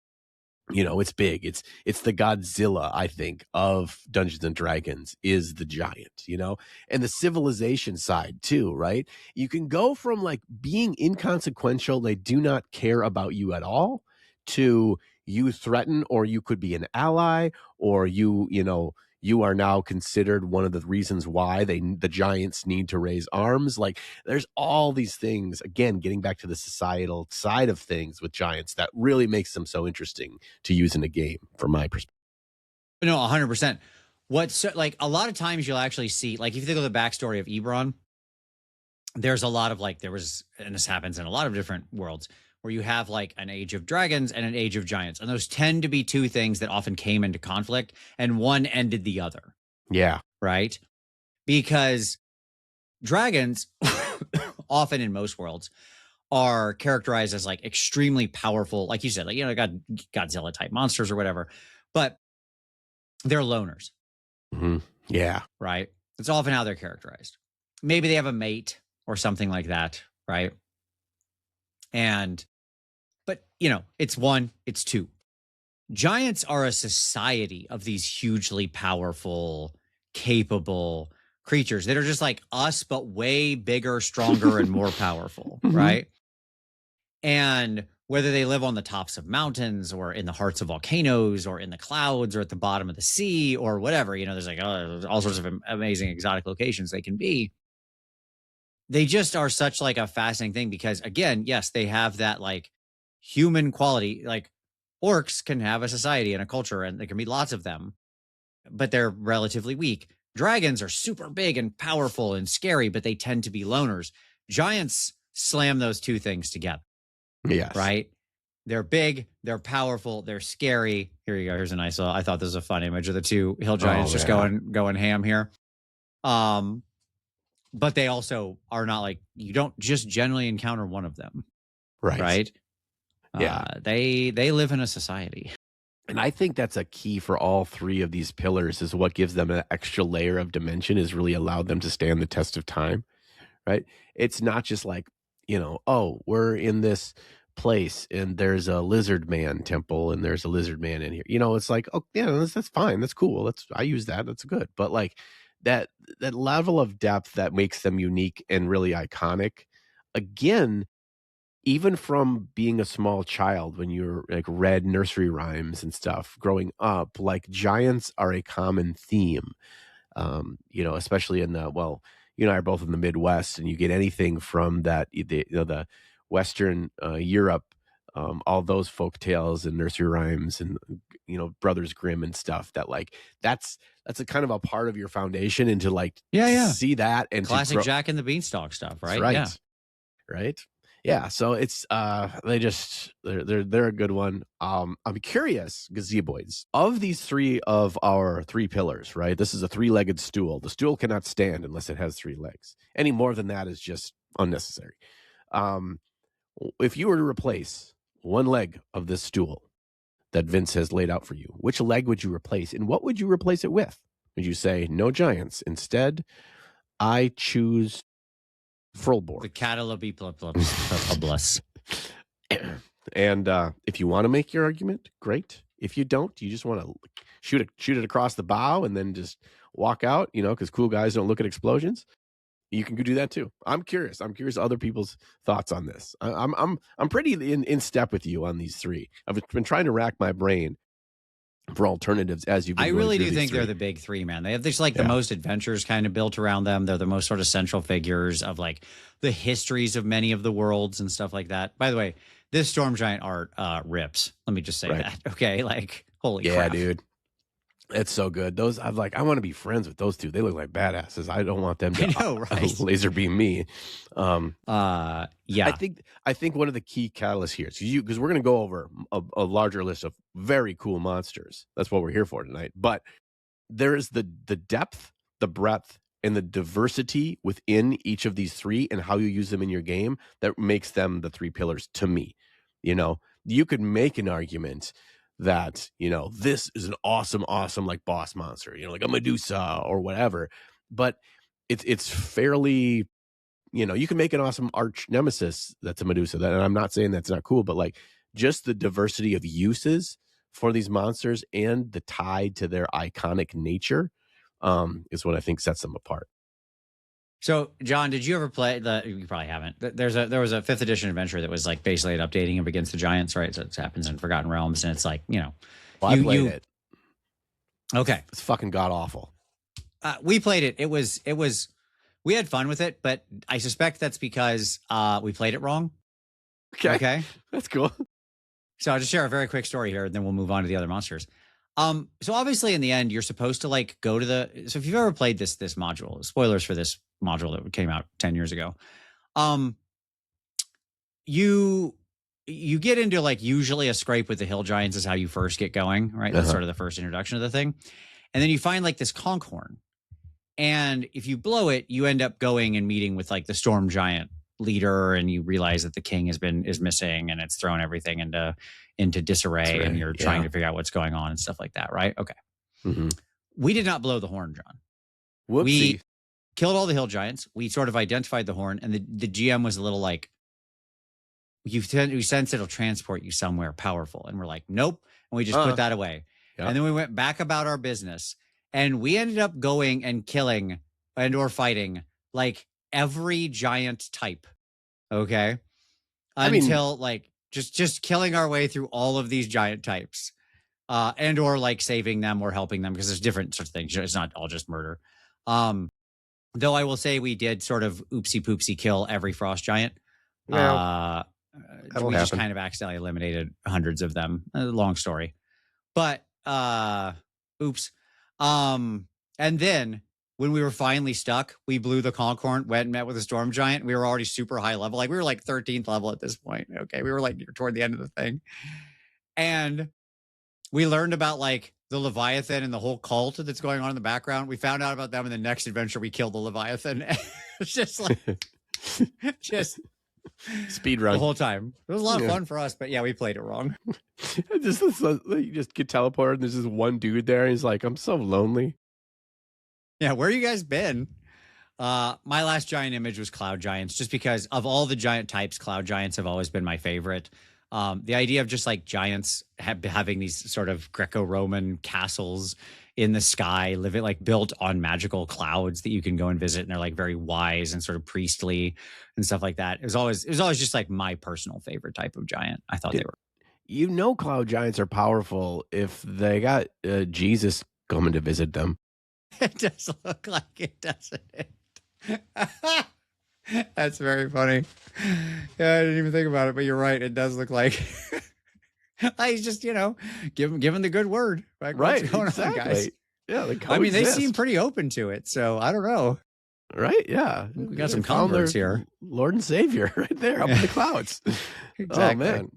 You know, it's big. It's the Godzilla, I think, of Dungeons and Dragons is the giant, you know, and the civilization side too, right? You can go from like being inconsequential, they do not care about you at all, to you threaten, or you could be an ally, or you know, you are now considered one of the reasons why the giants need to raise arms. Like there's all these things, again, getting back to the societal side of things with giants that really makes them so interesting to use in a game from my perspective. No, 100%. What's like a lot of times you'll actually see, like if you think of the backstory of Ebron, there's a lot of like, and this happens in a lot of different worlds, where you have like an age of dragons and an age of giants. And those tend to be two things that often came into conflict, and one ended the other. Yeah. Right? Because dragons, often in most worlds, are characterized as like extremely powerful, like you said, like, you know, Godzilla type monsters or whatever, but they're loners. Mm-hmm. Yeah. Right? That's often how they're characterized. Maybe they have a mate or something like that, right? But, you know, it's 1, it's 2. Giants are a society of these hugely powerful, capable creatures that are just like us, but way bigger, stronger, and more powerful, right? And whether they live on the tops of mountains or in the hearts of volcanoes or in the clouds or at the bottom of the sea or whatever, you know, there's like all sorts of amazing exotic locations they can be. They just are such like a fascinating thing because, again, yes, they have that like human quality. Like orcs can have a society and a culture, and there can be lots of them, but they're relatively weak. Dragons are super big and powerful and scary, but they tend to be loners Giants slam those two things together, Yes. right? They're big, they're powerful, they're scary. Here you go. Here's a nice little, I thought this was a fun image of the two hill giants just yeah. going ham here. But they also are not like, you don't just generally encounter one of them, right? Yeah. They live in a society. And I think that's a key for all three of these pillars is what gives them an extra layer of dimension is really allowed them to stand the test of time, right? It's not just like, oh, we're in this place and there's a lizard man temple and there's a lizard man in here. It's like, oh, yeah, that's fine. That's cool. I use that. That's good. But like that level of depth that makes them unique and really iconic, again, even from being a small child when you're like read nursery rhymes and stuff growing up, like giants are a common theme. Especially in you and I are both in the Midwest, and you get anything from the Western Europe, all those folk tales and nursery rhymes and Brothers Grimm and stuff that like that's a kind of a part of your foundation, and to like see that and classic Jack and the Beanstalk stuff, right? Right. Yeah. Right. Yeah, so it's they're a good one. I'm curious, Gazeboids, of these three of our three pillars, right? This is a three-legged stool. The stool cannot stand unless it has three legs. Any more than that is just unnecessary. If you were to replace one leg of this stool that Vince has laid out for you, which leg would you replace, and what would you replace it with? Would you say no giants? Instead, I choose Frolborg. The Catalobiploblus. And if you want to make your argument, great. If you don't, you just want to shoot it across the bow and then just walk out, because cool guys don't look at explosions. You can do that too. I'm curious. I'm curious other people's thoughts on this. I'm pretty in step with you on these three. I've been trying to rack my brain for alternatives as you've been I really do think they they're the big three, man. They have this the most adventures kind of built around them. They're the most sort of central figures of like the histories of many of the worlds and stuff like that. By the way, this Storm Giant art rips. Let me just say that. Okay, like holy crap, dude. It's so good. I want to be friends with those two. They look like badasses. I don't want them to laser beam me. Yeah. I think one of the key catalysts here is because we're going to go over a larger list of very cool monsters. That's what we're here for tonight. But there is the depth, the breadth, and the diversity within each of these three and how you use them in your game that makes them the three pillars to me. You could make an argument that, this is an awesome like boss monster, like a Medusa or whatever. But it's fairly, you can make an awesome arch nemesis that's a Medusa. And I'm not saying that's not cool, but like just the diversity of uses for these monsters and the tie to their iconic nature is what I think sets them apart. So, John, did you ever play you probably haven't. There was a 5th edition adventure that was like basically updating him against the giants, right? So it happens in Forgotten Realms, and it's like, Well, I played it. Okay. It's fucking god awful. We played it. It was we had fun with it, but I suspect that's because we played it wrong. Okay. That's cool. So I'll just share a very quick story here, and then we'll move on to the other monsters. So obviously in the end, you're supposed to like go to so if you've ever played this module, spoilers for this module that came out 10 years ago, you get into like usually a scrape with the hill giants is how you first get going, right? That's sort of the first introduction of the thing. And then you find like this conch horn. And if you blow it, you end up going and meeting with like the storm giant leader, and you realize that the king is missing, and it's thrown everything into disarray, and you're trying to figure out what's going on and stuff like that, right? Okay. Mm-hmm. We did not blow the horn, John. Whoopsie. We killed all the hill giants. We sort of identified the horn, and the GM was a little like, you sense it'll transport you somewhere powerful. And we're like, nope. And we just put that away. Yep. And then we went back about our business, and we ended up going and killing and or fighting like every giant type. Okay. Until like just killing our way through all of these giant types, and or like saving them or helping them, because there's different sorts of things. It's not all just murder. Though I will say we did sort of oopsie poopsie kill every frost giant. Yeah. We just kind of accidentally eliminated hundreds of them. Long story, but oops. And then when we were finally stuck, we blew the conch-horn, went and met with a storm giant. We were already super high level. Like we were like 13th level at this point. Okay. We were like toward the end of the thing. And we learned about like the Leviathan and the whole cult that's going on in the background. We found out about them in the next adventure. We killed the Leviathan. It's just like, just speed run the whole time. It was a lot of fun for us, but yeah, we played it wrong. You just get teleported and there's this one dude there and he's like, I'm so lonely. Yeah, where you guys been? My last giant image was cloud giants, just because of all the giant types, cloud giants have always been my favorite. The idea of just like giants having these sort of Greco-Roman castles in the sky, living like built on magical clouds that you can go and visit, and they're like very wise and sort of priestly and stuff like that. It was always just like my personal favorite type of giant. I thought they were. Cloud giants are powerful if they got Jesus coming to visit them. It does look like it, doesn't it? That's very funny. Yeah, I didn't even think about it, but you're right. It does look like he's just, giving the good word. Like, right. What's going exactly. on, guys? Yeah. I mean, they seem pretty open to it, so I don't know. Right. Yeah. We got some converts here. Lord and Savior right there up in the clouds. Exactly. Oh, man.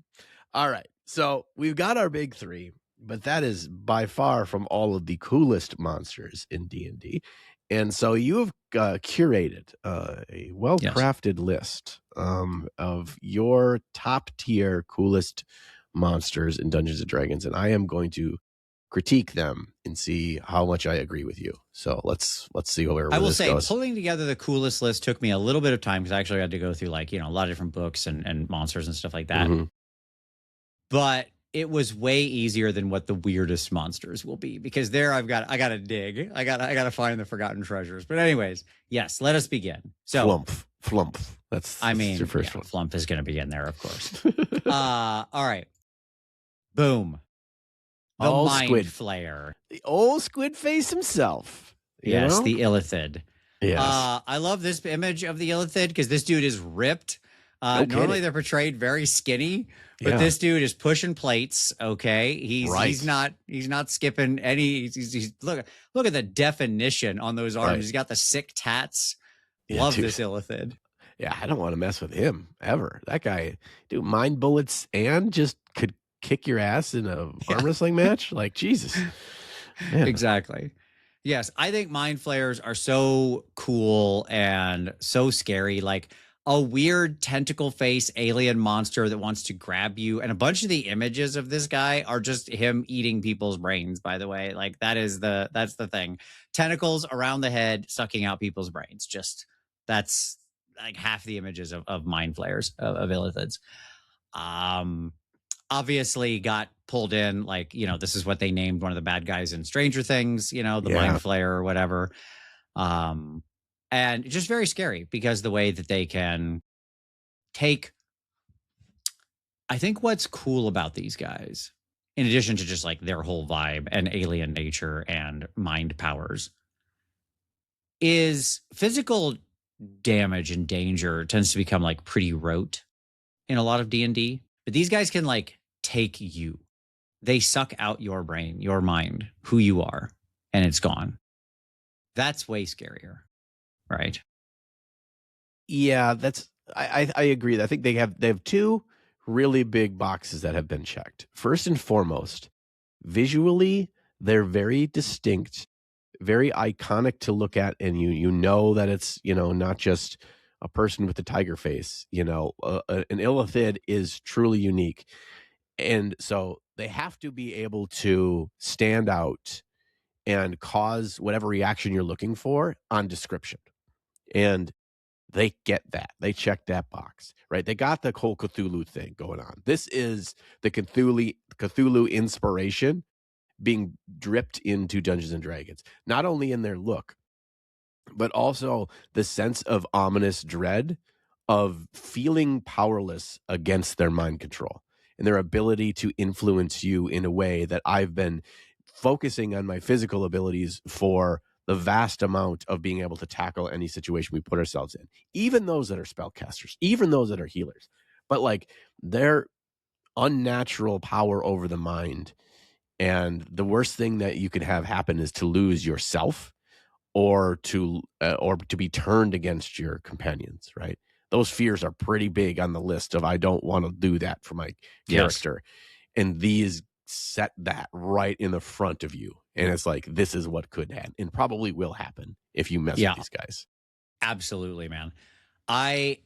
All right. So we've got our big three, but that is by far from all of the coolest monsters in D&D. And so you have curated a well-crafted list of your top tier coolest monsters in Dungeons and Dragons, and I am going to critique them and see how much I agree with you. So let's see where I will this say goes. Pulling together the coolest list took me a little bit of time, because I actually had to go through like a lot of different books and monsters and stuff like that. Mm-hmm. But it was way easier than what the weirdest monsters will be, because there I got to dig. I got to find the forgotten treasures. But anyways, yes, let us begin. So Flump. That's your first one. Flump is going to be in there, of course. All right. Boom. The Mind Flayer. The old squid face himself. Yes, the Illithid. Yes. I love this image of the Illithid because this dude is ripped. Normally they're portrayed very skinny, but this dude is pushing plates. Okay, he's not skipping any. He's look at the definition on those arms. Right. He's got the sick tats. Love this Illithid. Yeah, I don't want to mess with him ever. That guy, dude, mind bullets and just could kick your ass in a arm wrestling match. Like Jesus. Man. Exactly. Yes, I think mind flayers are so cool and so scary. Like a weird tentacle face alien monster that wants to grab you. And a bunch of the images of this guy are just him eating people's brains, by the way. Like that's the thing. Tentacles around the head, sucking out people's brains. Just that's like half the images of mind flayers, of illithids. Obviously got pulled in, like, this is what they named one of the bad guys in Stranger Things, the Mind Flayer or whatever. And just very scary because the way that they can take, I think what's cool about these guys, in addition to just like their whole vibe and alien nature and mind powers, is physical damage and danger tends to become like pretty rote in a lot of D&D. But these guys can like take you. They suck out your brain, your mind, who you are, and it's gone. That's way scarier, right? Yeah, I agree. I think they have two really big boxes that have been checked. First and foremost, visually, they're very distinct, very iconic to look at, and you know that it's not just a person with a tiger face. An illithid is truly unique, and so they have to be able to stand out and cause whatever reaction you're looking for on description. And they get that. They check that box, right? They got the whole Cthulhu thing going on. This is the Cthulhu inspiration being dripped into Dungeons and Dragons, not only in their look, but also the sense of ominous dread of feeling powerless against their mind control and their ability to influence you in a way that I've been focusing on my physical abilities for the vast amount of being able to tackle any situation we put ourselves in, even those that are spellcasters, even those that are healers. But like their unnatural power over the mind, and the worst thing that you could have happen is to lose yourself or to be turned against your companions, right? Those fears are pretty big on the list of I don't want to do that for my character. And these set that right in the front of you. And it's like, this is what could happen and probably will happen if you mess with these guys. Absolutely, man. I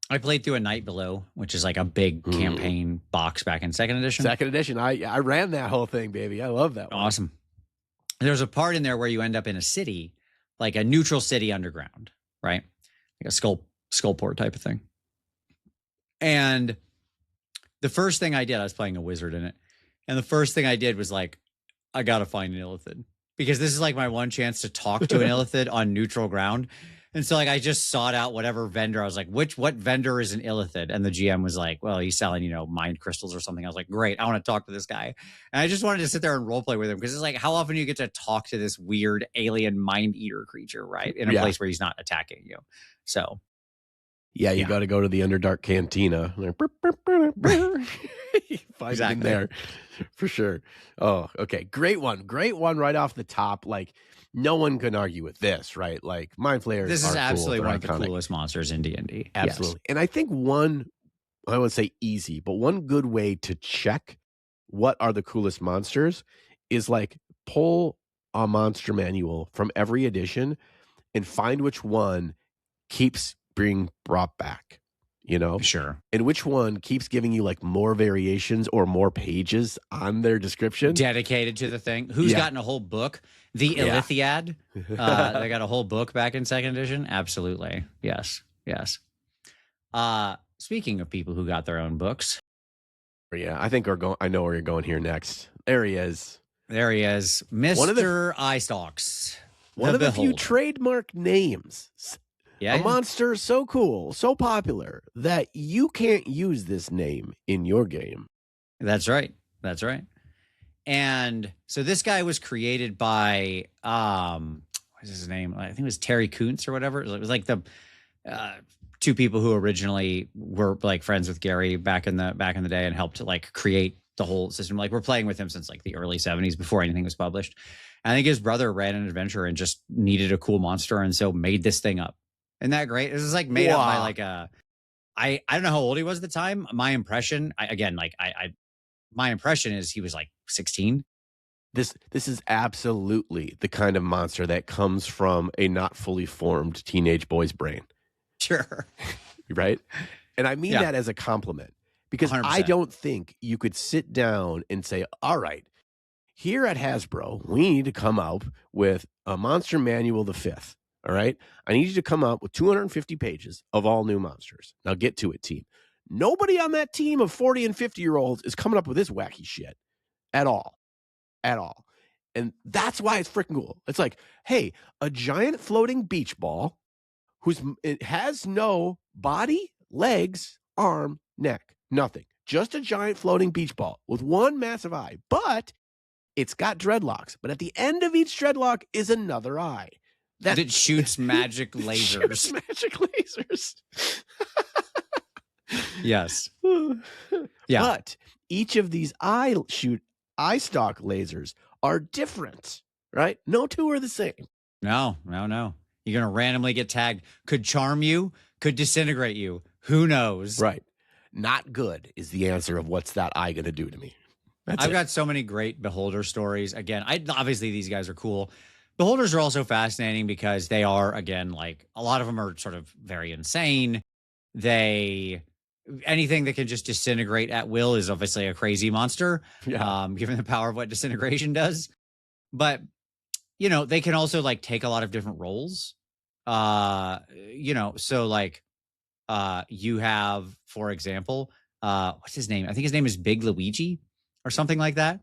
played through A Night Below, which is like a big campaign box back in second edition. Second edition. I ran that whole thing, baby. I love that one. Awesome. There's a part in there where you end up in a city, like a neutral city underground, right? Like a skullport type of thing. And the first thing I did, I was playing a wizard in it. And the first thing I did was like, I got to find an illithid, because this is like my one chance to talk to an illithid on neutral ground. And so like, I just sought out whatever vendor. I was like, what vendor is an illithid? And the GM was like, well, he's selling, mind crystals or something. I was like, great, I want to talk to this guy. And I just wanted to sit there and role play with him, because it's like, how often do you get to talk to this weird alien mind eater creature, right? In a place where he's not attacking you. So yeah, you got to go to the Underdark Cantina. Find it in there for sure. Oh, okay. Great one right off the top. Like, no one can argue with this, right? Like, mind flayers. This is absolutely one of the iconic. coolest monsters in D&D. Absolutely. Yes. And I think I would say easy, but one good way to check what are the coolest monsters is like pull a monster manual from every edition and find which one keeps being brought back, Sure. And which one keeps giving you like more variations or more pages on their description dedicated to the thing. Who's gotten a whole book? The Illithiad. They got a whole book back in second edition. Absolutely. Yes. Speaking of people who got their own books. Yeah, I think I know where you're going here next. There he is. Mr. Eyestalks. One of the few trademark names. Yeah, a monster so cool, so popular that you can't use this name in your game. That's right. And so this guy was created by what is his name? I think it was Terry Kuntz or whatever. It was like the two people who originally were like friends with Gary back in the day and helped to like create the whole system. Like, we're playing with him since like the early 70s before anything was published. I think his brother ran an adventure and just needed a cool monster, and so made this thing up. Isn't that great? This is like made up by like I don't know how old he was at the time. My impression, my impression is he was like 16. This is absolutely the kind of monster that comes from a not fully formed teenage boy's brain. Sure. Right? And I mean that as a compliment, because 100%. I don't think you could sit down and say, all right, here at Hasbro, we need to come out with a Monster Manual the 5th. All right. I need you to come up with 250 pages of all new monsters. Now get to it, team. Nobody on that team of 40 and 50-year-olds is coming up with this wacky shit at all. And that's why it's freaking cool. It's like, hey, a giant floating beach ball it has no body, legs, arm, neck, nothing. Just a giant floating beach ball with one massive eye. But it's got dreadlocks. But at the end of each dreadlock is another eye. That shoots magic lasers. Yes. Yeah. But each of these eye stalk lasers are different, right? No two are the same. No. You're going to randomly get tagged. Could charm you, could disintegrate you. Who knows? Right. Not good is the answer of what's that eye going to do to me. I've got so many great Beholder stories. Again, obviously these guys are cool. Beholders are also fascinating because they are, again, like a lot of them are sort of very insane. Anything that can just disintegrate at will is obviously a crazy monster, given the power of what disintegration does. But, they can also like take a lot of different roles. So like you have, for example, what's his name? I think his name is Big Luigi or something like that.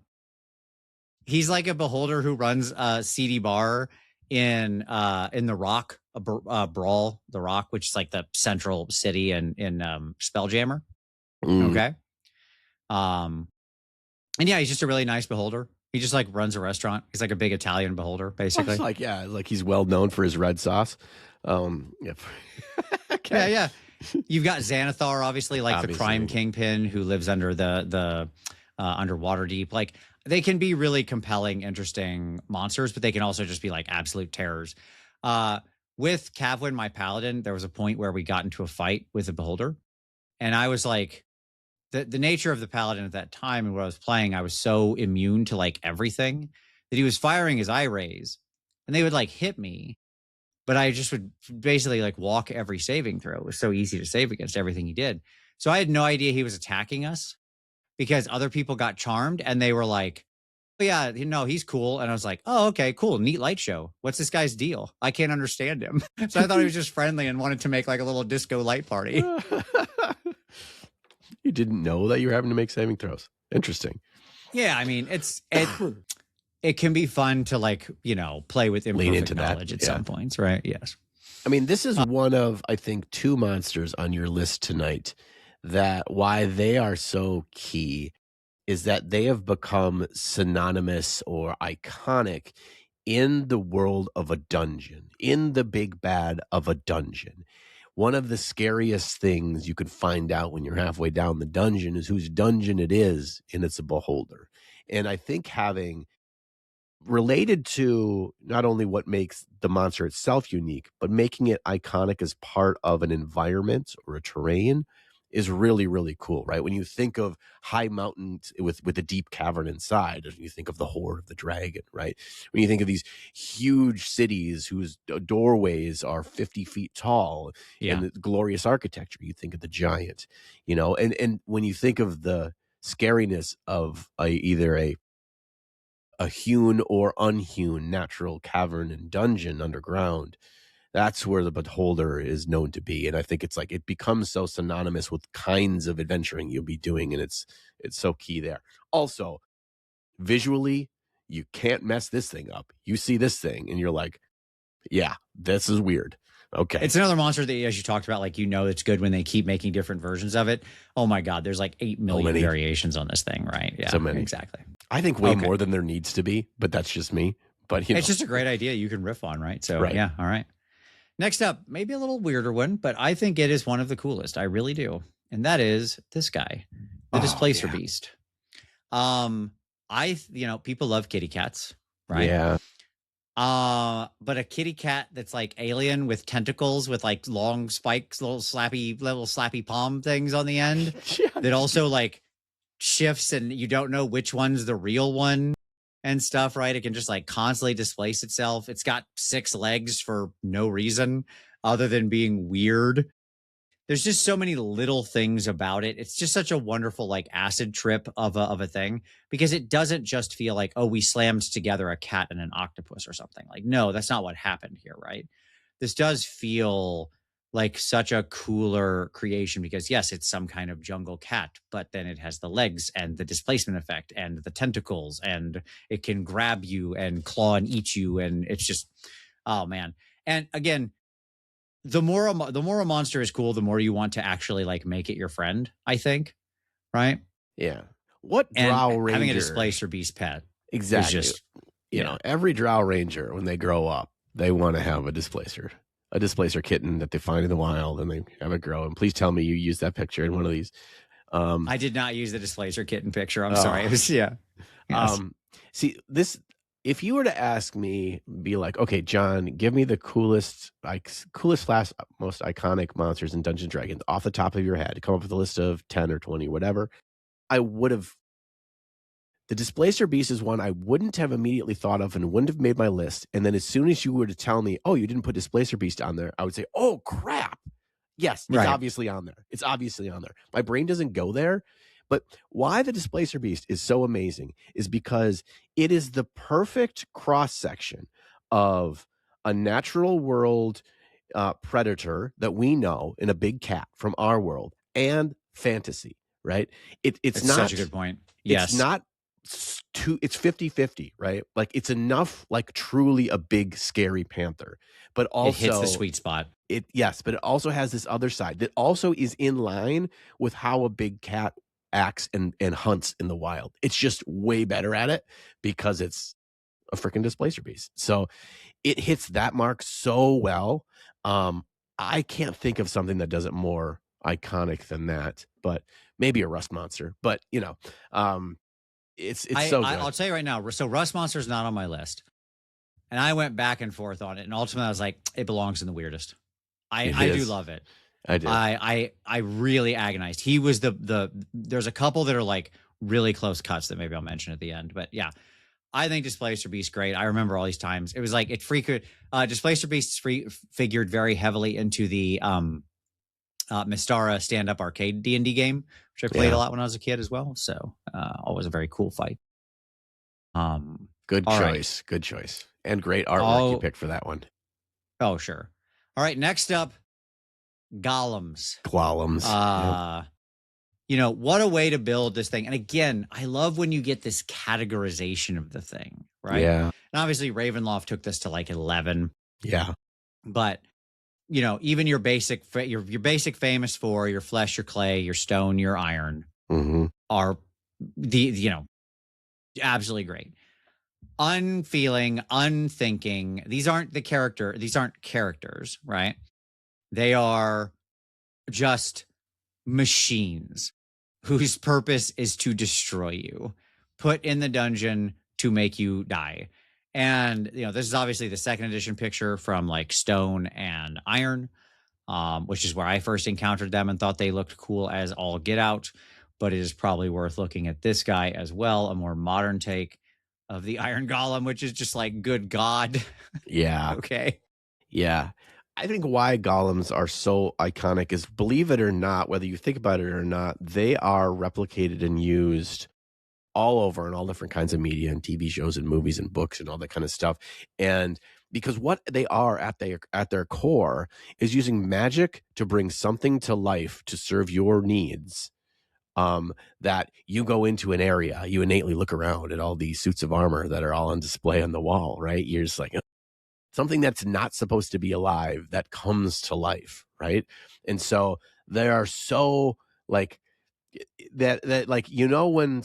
He's like a beholder who runs a CD bar in the Rock, Brawl, the Rock, which is like the central city in Spelljammer. Okay. And yeah, he's just a really nice beholder. He just like runs a restaurant. He's like a big Italian beholder, basically. Like he's well known for his red sauce. Okay. Yeah. You've got Xanathar, obviously, the crime kingpin who lives under the underwater deep. Like they can be really compelling, interesting monsters, but they can also just be like absolute terrors. Uh, with Kavwin, my paladin, there was a point where we got into a fight with a beholder, and I was like, the nature of the paladin at that time and what I was playing, I was so immune to like everything that he was firing his eye rays, and they would like hit me, but I just would basically like walk every saving throw. It was so easy to save against everything he did. So I had no idea he was attacking us because other people got charmed and they were like, oh, yeah, he's cool. And I was like, oh, okay, cool. Neat light show. What's this guy's deal? I can't understand him. So I thought he was just friendly and wanted to make like a little disco light party. You didn't know that you were having to make saving throws. Interesting. Yeah, I mean, it can be fun to like, play with imperfect knowledge at some points, right? Yes. I mean, this is one of, I think, 2 monsters on your list tonight that why they are so key is that they have become synonymous or iconic in the world of a dungeon, in the big bad of a dungeon. One of the scariest things you can find out when you're halfway down the dungeon is whose dungeon it is, and it's a beholder. And I think having related to not only what makes the monster itself unique, but making it iconic as part of an environment or a terrain is really, really cool, right? When you think of high mountains with a deep cavern inside, you think of the Horde of the Dragon, right? When you think of these huge cities whose doorways are 50 feet tall and the glorious architecture, you think of the Giant, and when you think of the scariness of either a hewn or unhewn natural cavern and dungeon underground, that's where the beholder is known to be. And I think it's like it becomes so synonymous with kinds of adventuring you'll be doing, and it's so key there. Also, visually, you can't mess this thing up. You see this thing and you're like, yeah, this is weird. Okay. It's another monster that, as you talked about, like, it's good when they keep making different versions of it. Oh my God, there's like 8 million variations on this thing, right? Yeah, so many. Exactly. I think way more than there needs to be, but that's just me. But it's just a great idea you can riff on, right? So yeah, all right. Next up, maybe a little weirder one, but I think it is one of the coolest. I really do. And that is this guy, the Displacer Beast. People love kitty cats, right? Yeah. But a kitty cat that's like alien with tentacles with like long spikes, little slappy palm things on the end that also like shifts and you don't know which one's the real one and stuff, right? It can just like constantly displace itself. It's got 6 legs for no reason other than being weird. There's just so many little things about it. It's just such a wonderful like acid trip of a thing because it doesn't just feel like, oh, we slammed together a cat and an octopus or something. Like, no, that's not what happened here, right? This does feel like such a cooler creation because yes, it's some kind of jungle cat, but then it has the legs and the displacement effect and the tentacles and it can grab you and claw and eat you. And it's just, oh man. And again, the more a monster is cool, the more you want to actually like make it your friend, I think. Right? Yeah. What drow ranger having a displacer beast pet. Exactly. Just, every drow ranger when they grow up, they want to have a displacer kitten that they find in the wild and they have it grow. And please tell me you used that picture in one of these. I did not use the displacer kitten picture. I'm sorry. It was Yes. See this. If you were to ask me, be like, okay, John, give me the coolest slash most iconic monsters in Dungeons & Dragons off the top of your head, come up with a list of 10 or 20, whatever, I would have. The Displacer Beast is one I wouldn't have immediately thought of and wouldn't have made my list. And then as soon as you were to tell me, oh, you didn't put Displacer Beast on there, I would say, oh, crap. Yes, it's obviously on there. It's obviously on there. My brain doesn't go there. But why the Displacer Beast is so amazing is because it is the perfect cross-section of a natural world predator that we know in a big cat from our world and fantasy, right? It's not such a good point. Yes. It's not it's 50-50, right? Like it's enough like truly a big scary panther, but also it hits the sweet spot. But it also has this other side that also is in line with how a big cat acts and hunts in the wild. It's just way better at it because it's a freaking Displacer Beast. So it hits that mark so well. I can't think of something that does it more iconic than that, but maybe a rust monster. But It's so good. I'll tell you right now. So Rust Monster's not on my list, and I went back and forth on it, and ultimately I was like, it belongs in the weirdest. I do love it. I do. I really agonized. He was there's a couple that are like really close cuts that maybe I'll mention at the end. But yeah, I think Displacer Beast great. I remember all these times. It was like it Displacer Beast figured very heavily into the Mystara stand-up arcade D&D game, which I played a lot when I was a kid as well. So always a very cool fight. Good choice. Right. Good choice. And great artwork you picked for that one. Oh, sure. All right, next up, golems. Yep. You know, what a way to build this thing. And again, I love when you get this categorization of the thing, right? Yeah. And obviously Ravenloft took this to like 11. Yeah. But, you know, even your basic famous four, your flesh, your clay, your stone, your iron are absolutely great. Unfeeling, unthinking. These aren't characters, right? They are just machines whose purpose is to destroy you, put in the dungeon to make you die. And, you know, this is obviously the second edition picture from like stone and iron, which is where I first encountered them and thought they looked cool as all get out. But it is probably worth looking at this guy as well, a more modern take of the Iron Golem, which is just like, good God. Yeah. Okay. Yeah. I think why golems are so iconic is, believe it or not, whether you think about it or not, they are replicated and used all over in all different kinds of media and TV shows and movies and books and all that kind of stuff. And because what they are at their core is using magic to bring something to life to serve your needs. That you go into an area, you innately look around at all these suits of armor that are all on display on the wall, right? You're just like, something that's not supposed to be alive that comes to life, right? And so they are so like that like, you know, when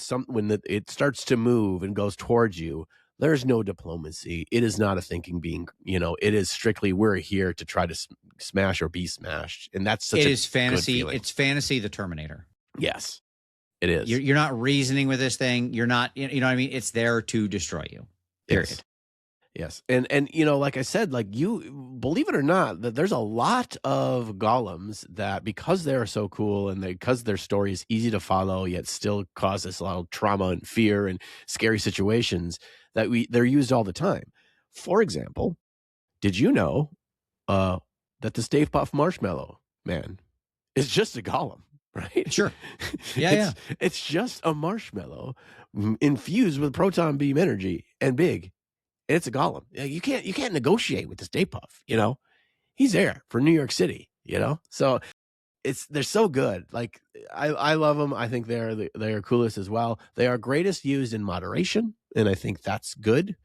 it starts to move and goes towards you, there's no diplomacy. It is not a thinking being, you know, it is strictly, we're here to try to smash or be smashed. And that's such is fantasy. It's fantasy, the Terminator. Yes, it is. You're not reasoning with this thing. You're not, you know what I mean? It's there to destroy you. Period. Yes. And you know, like I said, like, you believe it or not, that there's a lot of golems that, because they're so cool and because their story is easy to follow, yet still causes a lot of trauma and fear and scary situations, that they're used all the time. For example, did you know that the Stay Puft Marshmallow Man is just a golem? Right? Sure. Yeah, it's just a marshmallow infused with proton beam energy and big. And it's a golem. You can't negotiate with the Stay Puft, you know? He's there for New York City, you know? So they're so good. Like, I love them. I think they are coolest as well. They are greatest used in moderation, and I think that's good.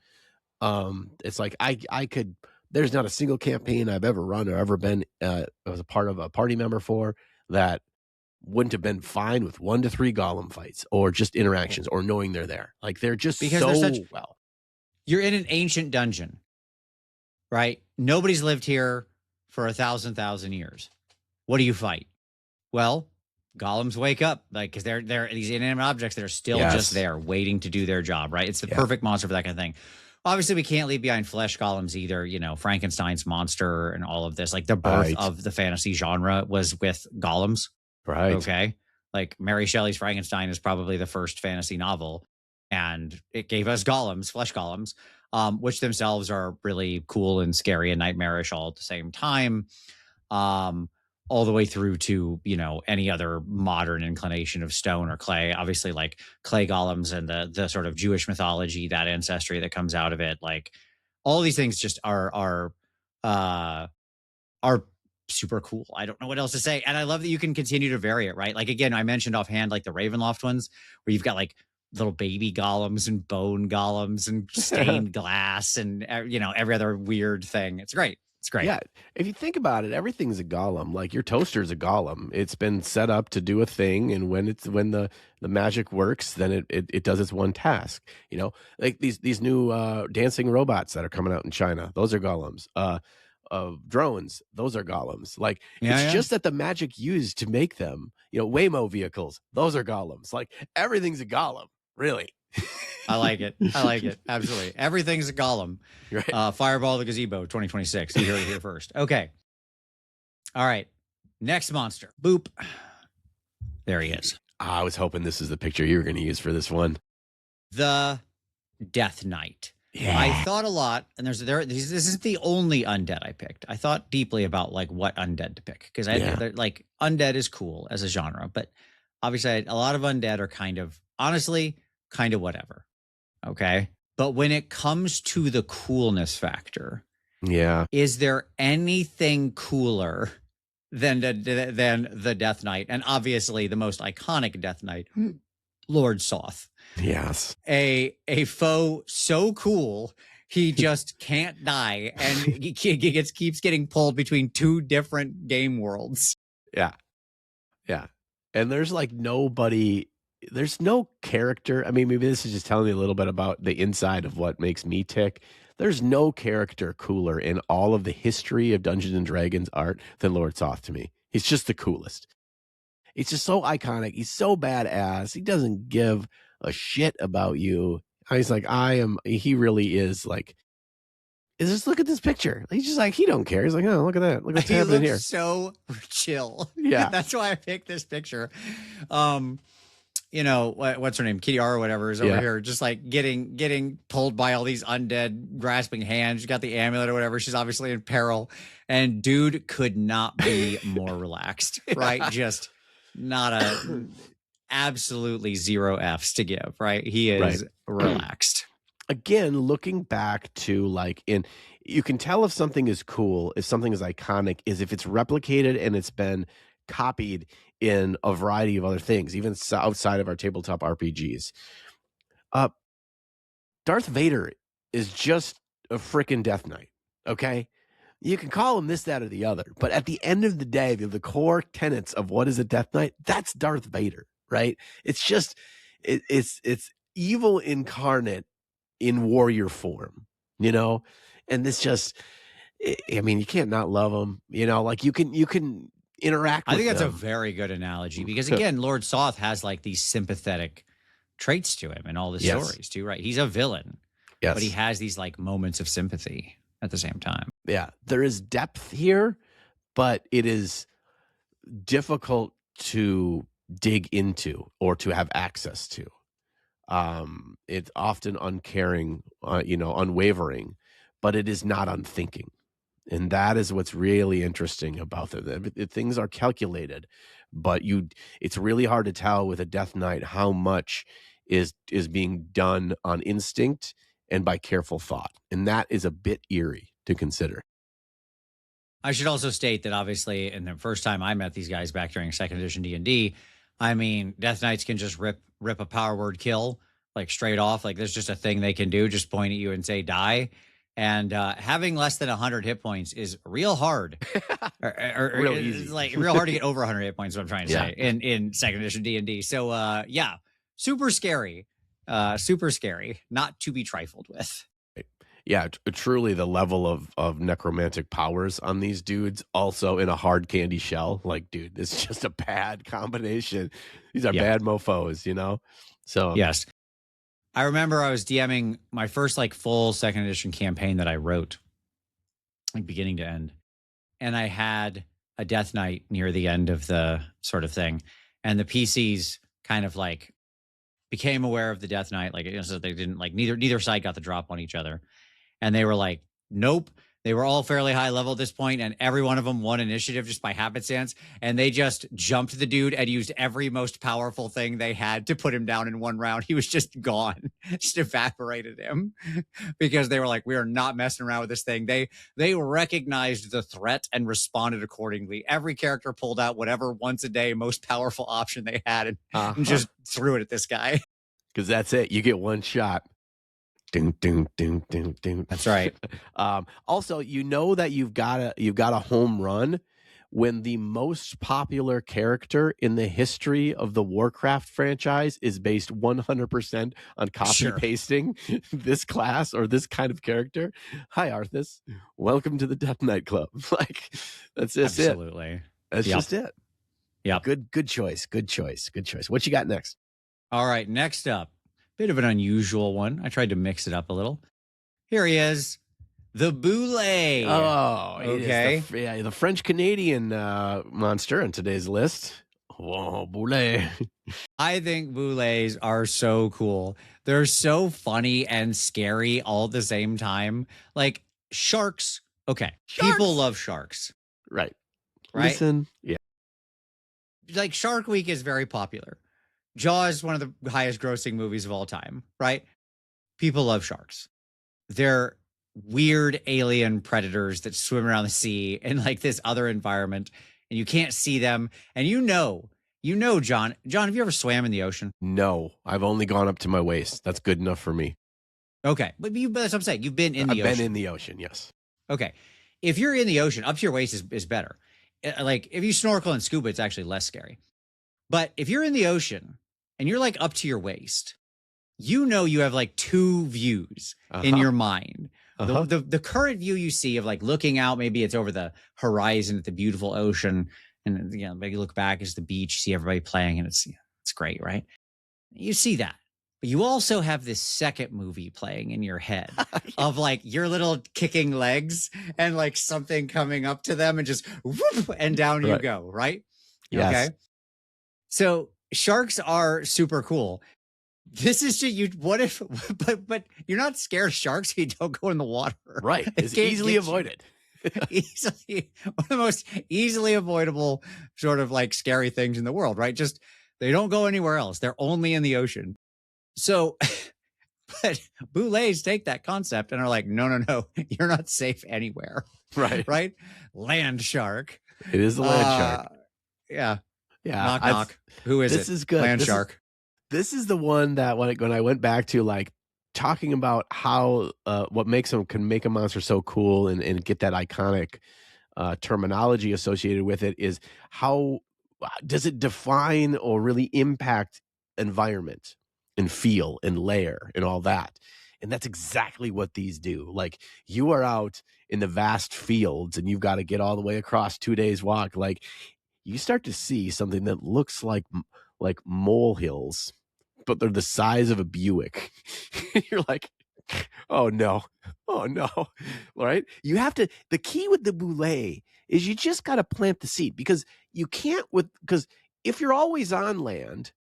It's like I could, there's not a single campaign I've ever run or ever been as a part of a party member for that wouldn't have been fine with 1 to 3 golem fights or just interactions or knowing they're there. Like, they're just well. You're in an ancient dungeon, right? Nobody's lived here for 1,000 years. What do you fight? Well, golems wake up, like, because they're these inanimate objects that are still just there waiting to do their job, right? It's the perfect monster for that kind of thing. Obviously, we can't leave behind flesh golems either. You know, Frankenstein's monster and all of this. Like, the birth of the fantasy genre was with golems. Right. Okay. Like, Mary Shelley's Frankenstein is probably the first fantasy novel, and it gave us golems, flesh golems, which themselves are really cool and scary and nightmarish all at the same time. All the way through to, you know, any other modern inclination of stone or clay. Obviously, like clay golems and the sort of Jewish mythology, that ancestry that comes out of it. Like, all these things just are super cool. I don't know what else to say. And I love that you can continue to vary it, right? Like, again, I mentioned offhand, like the Ravenloft ones, where you've got like little baby golems and bone golems and stained glass and, you know, every other weird thing. It's great. It's great. Yeah. If you think about it, everything's a golem. Like, your toaster's a golem. It's been set up to do a thing. And when the magic works, then it does its one task, you know, like these new dancing robots that are coming out in China. Those are golems. Drones, those are golems. Like, it's just that the magic used to make them, you know, Waymo vehicles, those are golems. Like, everything's a golem, really. I like it. I like it. Absolutely. Everything's a golem. Right. Fireball the Gazebo 2026. You heard it here first. Okay. All right. Next monster. Boop. There he is. I was hoping this is the picture you were going to use for this one. The Death Knight. Yeah. I thought a lot, and this isn't the only undead I picked. I thought deeply about like what undead to pick because like undead is cool as a genre, but obviously a lot of undead are kind of honestly kind of whatever. Okay, but when it comes to the coolness factor, yeah, is there anything cooler than the Death Knight? And obviously the most iconic Death Knight, Lord Soth. Yes. A foe so cool he just can't die, and he keeps getting pulled between two different game worlds. Yeah. Yeah. And there's like nobody, there's no character. I mean, maybe this is just telling me a little bit about the inside of what makes me tick. There's no character cooler in all of the history of Dungeons and Dragons art than Lord Soth to me. He's just the coolest. It's just so iconic. He's so badass. He doesn't give a shit about you. He's like, he really is like, just look at this picture. He's just like, he don't care. He's like, oh, look at that. Look what's happening here. So chill. Yeah. That's why I picked this picture. You know, what's her name? Kitty R or whatever is over here, just like getting pulled by all these undead grasping hands. She's got the amulet or whatever. She's obviously in peril. And dude could not be more relaxed, right? Just not absolutely zero F's to give, right? He is relaxed. Again, looking back to like you can tell if something is cool, if something is iconic, is if it's replicated and it's been copied in a variety of other things, even outside of our tabletop RPGs. Darth Vader is just a freaking Death Knight, okay? You can call him this, that, or the other, but at the end of the day, the core tenets of what is a Death Knight, that's Darth Vader, right? It's just, it's evil incarnate in warrior form, you know? And this just, I mean, you can't not love him, you know? Like you can interact with I think that's them. a very good analogy because again, Lord Soth has like these sympathetic traits to him in all the stories too, right? He's a villain, but he has these like moments of sympathy at the same time. Yeah. There is depth here, but it is difficult to dig into or to have access to. It's often uncaring, unwavering, but it is not unthinking. And that is what's really interesting about them. Things are calculated, but it's really hard to tell with a Death Knight how much is being done on instinct and by careful thought. And that is a bit eerie to consider. I should also state that obviously in the first time I met these guys back during 2nd edition D&D, I mean, Death Knights can just rip a power word kill like straight off. Like there's just a thing they can do, just point at you and say die. And having less than 100 hit points is real hard. or real easy. It's like real hard to get over 100 hit points, is what I'm trying to say, in 2nd edition D&D. So super scary. Super scary, not to be trifled with. Yeah, truly the level of necromantic powers on these dudes, also in a hard candy shell. Like, dude, it's just a bad combination. These are bad mofos, you know? So yes. I remember I was DMing my first like full 2nd edition campaign that I wrote, like beginning to end. And I had a Death Knight near the end of the sort of thing. And the PCs kind of like became aware of the Death Knight. Like, so they didn't like neither side got the drop on each other. And they were like, nope. They were all fairly high level at this point, and every one of them won initiative just by happenstance. And they just jumped the dude and used every most powerful thing they had to put him down in one round. He was just gone, just evaporated him because they were like, we are not messing around with this thing. They recognized the threat and responded accordingly. Every character pulled out whatever once a day most powerful option they had and just threw it at this guy. Because that's it. You get one shot. Ding, ding, ding, ding, ding. That's right. Also, you know that you've got a home run when the most popular character in the history of the Warcraft franchise is based 100% on copy pasting this class or this kind of character. Hi, Arthas. Welcome to the Death Knight Club. Like, that's just Absolutely. That's just it. Yeah. Good choice. Good choice. Good choice. What you got next? All right. Next up, bit of an unusual one. I tried to mix it up a little. Here he is, the Boule. Oh, Okay. it is the French Canadian monster on today's list. Whoa, Boule. I think Boulets are so cool. They're so funny and scary all at the same time. Like sharks. Okay. People love sharks. Right. Right. Yeah. Like Shark Week is very popular. Jaws, one of the highest grossing movies of all time, right? People love sharks. They're weird alien predators that swim around the sea in like this other environment, and you can't see them. And John, have you ever swam in the ocean? No, I've only gone up to my waist. That's good enough for me. Okay. But that's what I'm saying. You've been in the ocean. I've been in the ocean, yes. Okay. If you're in the ocean, up to your waist is better. Like if you snorkel and scuba, it's actually less scary. But if you're in the ocean and you're like up to your waist, you have like two views in your mind. The current view you see of like looking out, maybe it's over the horizon at the beautiful ocean, and maybe you look back, it's the beach, you see everybody playing, and it's great, right? You see that. But you also have this second movie playing in your head of like your little kicking legs and like something coming up to them and just whoop, and down you go, right? Yes. Okay. So sharks are super cool. This is just you. What if, but you're not scared of sharks if you don't go in the water. Right. It's easily avoided. Easily, one of the most easily avoidable sort of like scary things in the world, right? Just they don't go anywhere else. They're only in the ocean. So, but Boulets take that concept and are like, no, you're not safe anywhere. Right. Right. Land shark. It is the land shark. Yeah. Yeah. Knock, knock. Who is it? This is good. Land shark. This is the one that when I went back to like talking about how what can make a monster so cool and get that iconic terminology associated with it is how does it define or really impact environment and feel and layer and all that. And that's exactly what these do. Like you are out in the vast fields and you've got to get all the way across 2 days walk. Like you start to see something that looks like molehills, but they're the size of a Buick. You're like, oh no. Right? You have to, the key with the Boule is you just got to plant the seed because you can't because if you're always on land,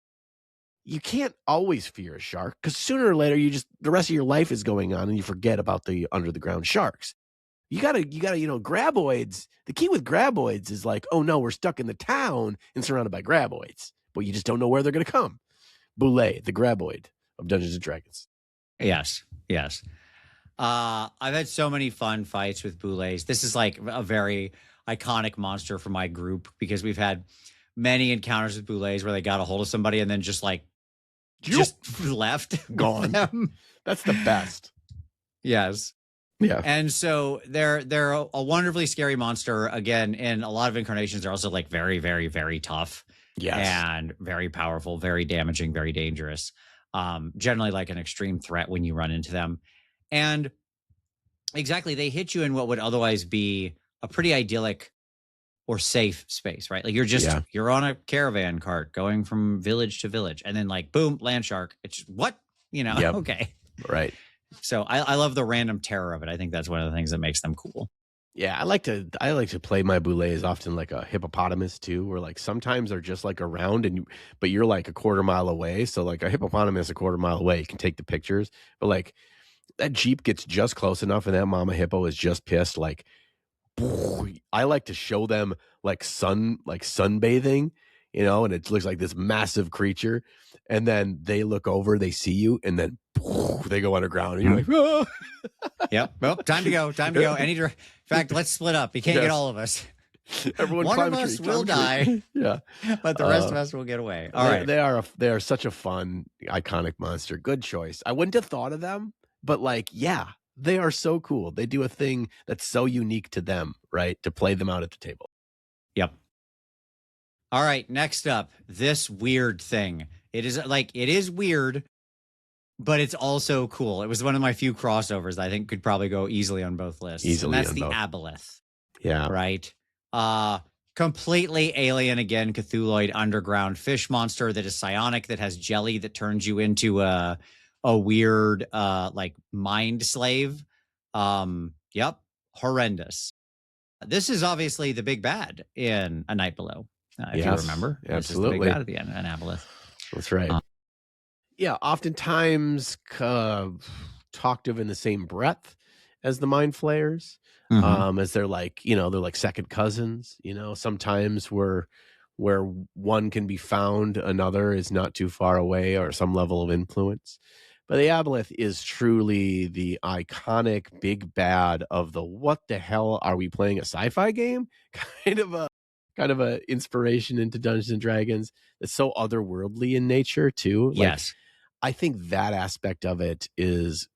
you can't always fear a shark because sooner or later the rest of your life is going on and you forget about the under the ground sharks. You gotta, graboids. The key with graboids is like, oh no, we're stuck in the town and surrounded by graboids, but you just don't know where they're gonna come. Boule, the graboid of Dungeons and Dragons. Yes. I've had so many fun fights with Boulets. This is like a very iconic monster for my group because we've had many encounters with Boulets where they got a hold of somebody and then just left. Gone. Them. That's the best. Yes. Yeah. And so they're a wonderfully scary monster. Again, in a lot of incarnations, they're also like very, very, very tough. Yes. And very powerful, very damaging, very dangerous. Generally like an extreme threat when you run into them. And exactly, they hit you in what would otherwise be a pretty idyllic or safe space, right? Like you're on a caravan cart going from village to village and then like, boom, land shark. It's what, Yep. Okay. Right. So I love the random terror of it. I think that's one of the things that makes them cool. Yeah, I like to play my Boulets often like a hippopotamus too, where like sometimes they're just like around but you're like a quarter mile away. So like a hippopotamus a quarter mile away, you can take the pictures. But like that Jeep gets just close enough and that mama hippo is just pissed. Like I like to show them like sunbathing, and it looks like this massive creature. And then they look over, they see you, and then they go underground. And you're like, oh. Yep. Well, time to go. In fact, let's split up. You can't get all of us. Everyone One of us will die. Yeah. But the rest of us will get away. All right. They are such a fun, iconic monster. Good choice. I wouldn't have thought of them, but like, yeah, they are so cool. They do a thing that's so unique to them, right? To play them out at the table. Yep. All right. Next up, this weird thing. It is weird, but it's also cool. It was one of my few crossovers that I think could probably go easily on both lists. And that's the aboleth. Yeah. Right. Completely alien again, Cthulhuid underground fish monster that is psionic, that has jelly that turns you into a weird like mind slave. Yep, horrendous. This is obviously the big bad in A Night Below. If you remember, this is the big absolutely. bad at the end, an Aboleth. That's right. Yeah, oftentimes talked of in the same breath as the mind flayers, as they're like, they're like second cousins. Sometimes where one can be found, another is not too far away or some level of influence. But the Aboleth is truly the iconic big bad of the what the hell are we playing a sci-fi game kind of a inspiration into Dungeons and Dragons. It's so otherworldly in nature too. Yes. I think that aspect of it it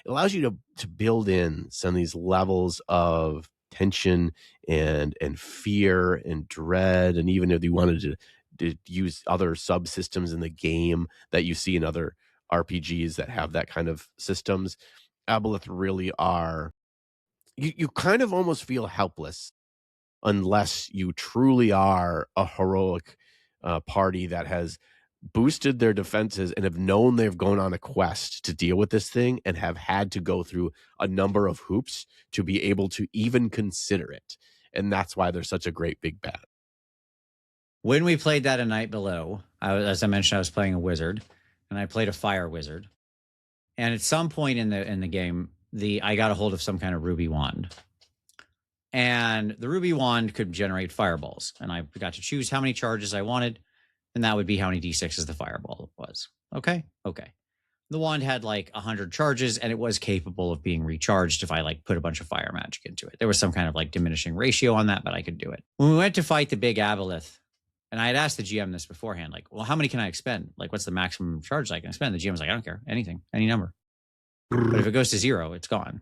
allows you to build in some of these levels of tension and fear and dread, and even if you wanted to use other subsystems in the game that you see in other RPGs that have that kind of systems, Aboleth really are. You kind of almost feel helpless unless you truly are a heroic party that has boosted their defenses and have known they've gone on a quest to deal with this thing and have had to go through a number of hoops to be able to even consider it. And that's why they're such a great big bad. When we played that A Night Below, as I mentioned, I was playing a wizard, and I played a fire wizard. And at some point in the game, I got a hold of some kind of ruby wand. And the ruby wand could generate fireballs. And I got to choose how many charges I wanted. And that would be how many D6s the fireball was. Okay. The wand had like 100 charges, and it was capable of being recharged if I like put a bunch of fire magic into it. There was some kind of like diminishing ratio on that, but I could do it. When we went to fight the big Aboleth, and I had asked the GM this beforehand, like, well, how many can I expend? Like, what's the maximum charge I can expend? The GM was like, I don't care. Anything, any number. But if it goes to 0, it's gone.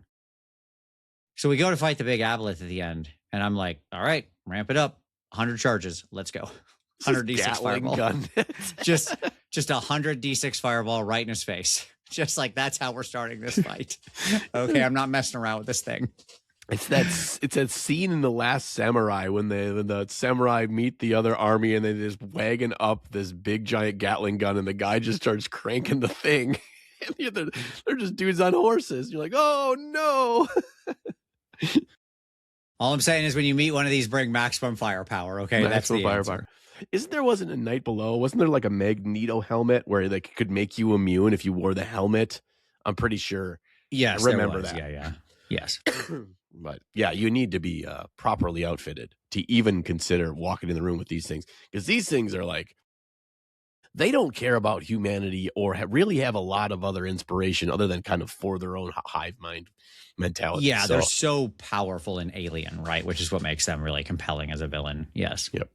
So we go to fight the big Aboleth at the end, and I'm like, all right, ramp it up. 100 charges. Let's go. 100 D6 fireball. Gun. just 100 D6 fireball right in his face. Just like that's how we're starting this fight. Okay, I'm not messing around with this thing. It's that scene in The Last Samurai when the samurai meet the other army and they just wagon up this big giant Gatling gun and the guy just starts cranking the thing. And they're just dudes on horses. You're like, oh no. All I'm saying is when you meet one of these, bring maximum firepower. Okay, that's the firepower. Wasn't a Night Below? Wasn't there like a Magneto helmet where they could make you immune if you wore the helmet? I'm pretty sure. Yes, I remember that. Yeah. Yes. But yeah, you need to be properly outfitted to even consider walking in the room with these things, because these things are like, they don't care about humanity or really have a lot of other inspiration other than kind of for their own hive mind mentality. Yeah, they're so powerful and alien, right? Which is what makes them really compelling as a villain. Yes. Yep.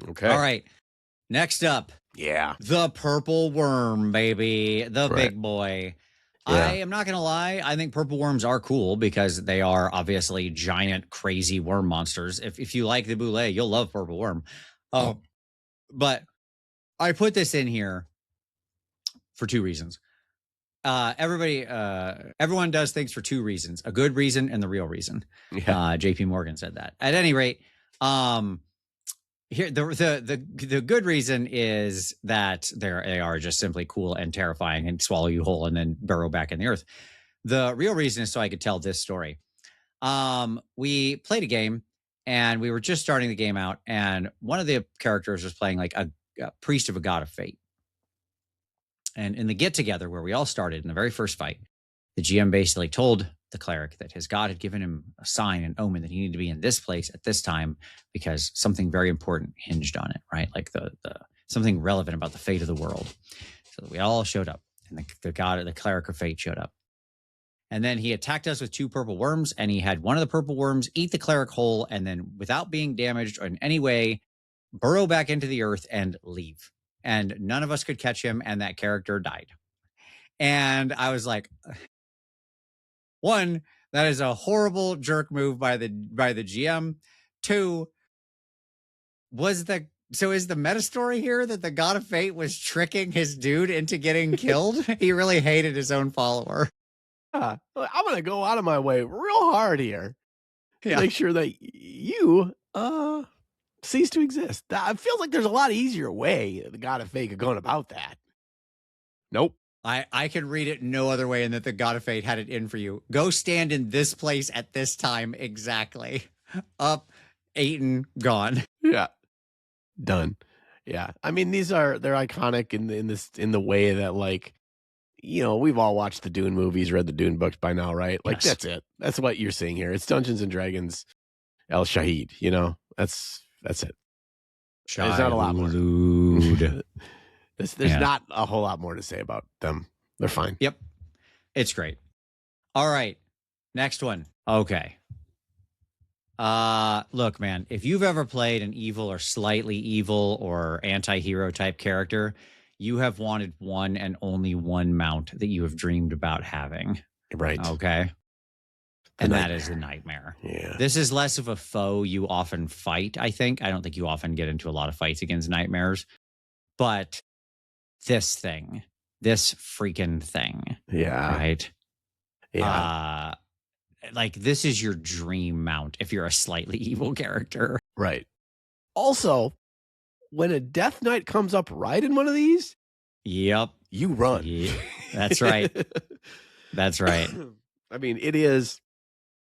Okay. All right. Next up. Yeah. The purple worm, baby. The big boy. Yeah. I am not going to lie. I think purple worms are cool because they are obviously giant, crazy worm monsters. If you like the Boule, you'll love purple worm. But I put this in here for 2 reasons. Everyone does things for 2 reasons: a good reason and the real reason. Yeah. JP Morgan said that. At any rate, here the good reason is that they are just simply cool and terrifying and swallow you whole and then burrow back in the earth. The real reason is so I could tell this story. We played a game and we were just starting the game out, and one of the characters was playing like a priest of a god of fate. And in the get together where we all started in the very first fight, the GM basically told the cleric that his god had given him a sign, an omen, that he needed to be in this place at this time because something very important hinged on it, right? Like the something relevant about the fate of the world. So we all showed up, and the cleric of fate showed up. And then he attacked us with 2 purple worms, and he had one of the purple worms eat the cleric whole, and then without being damaged in any way, burrow back into the earth and leave. And none of us could catch him, and that character died. And I was like, 1, that is a horrible jerk move by the GM. 2, is the meta story here that the God of Fate was tricking his dude into getting killed? He really hated his own follower. I'm going to go out of my way real hard here to make sure that you cease to exist. It feels like there's a lot easier way the God of Fate could going about that. Nope. I can read it no other way, and that the God of Fate had it in for you. Go stand in this place at this time exactly. Up, eaten, gone. Yeah, done. Yeah, I mean they're iconic in the way that like we've all watched the Dune movies, read the Dune books by now, right? Like Yes. that's it. That's what you're seeing here. It's Dungeons and Dragons, El Shahid. That's it. There's not a lot more. There's not a whole lot more to say about them. They're fine. Yep, it's great. All right, next one. Okay. Look, man, if you've ever played an evil or slightly evil or anti-hero type character, you have wanted one and only one mount that you have dreamed about having. Right. Okay. And that is the nightmare. Yeah. This is less of a foe you often fight, I think. I don't think you often get into a lot of fights against nightmares. But this freaking thing. Yeah. Right? Yeah. Like, this is your dream mount if you're a slightly evil character. Right. Also, when a Death Knight comes up right in one of these, yep, you run. Yeah, that's right. That's right. I mean, it is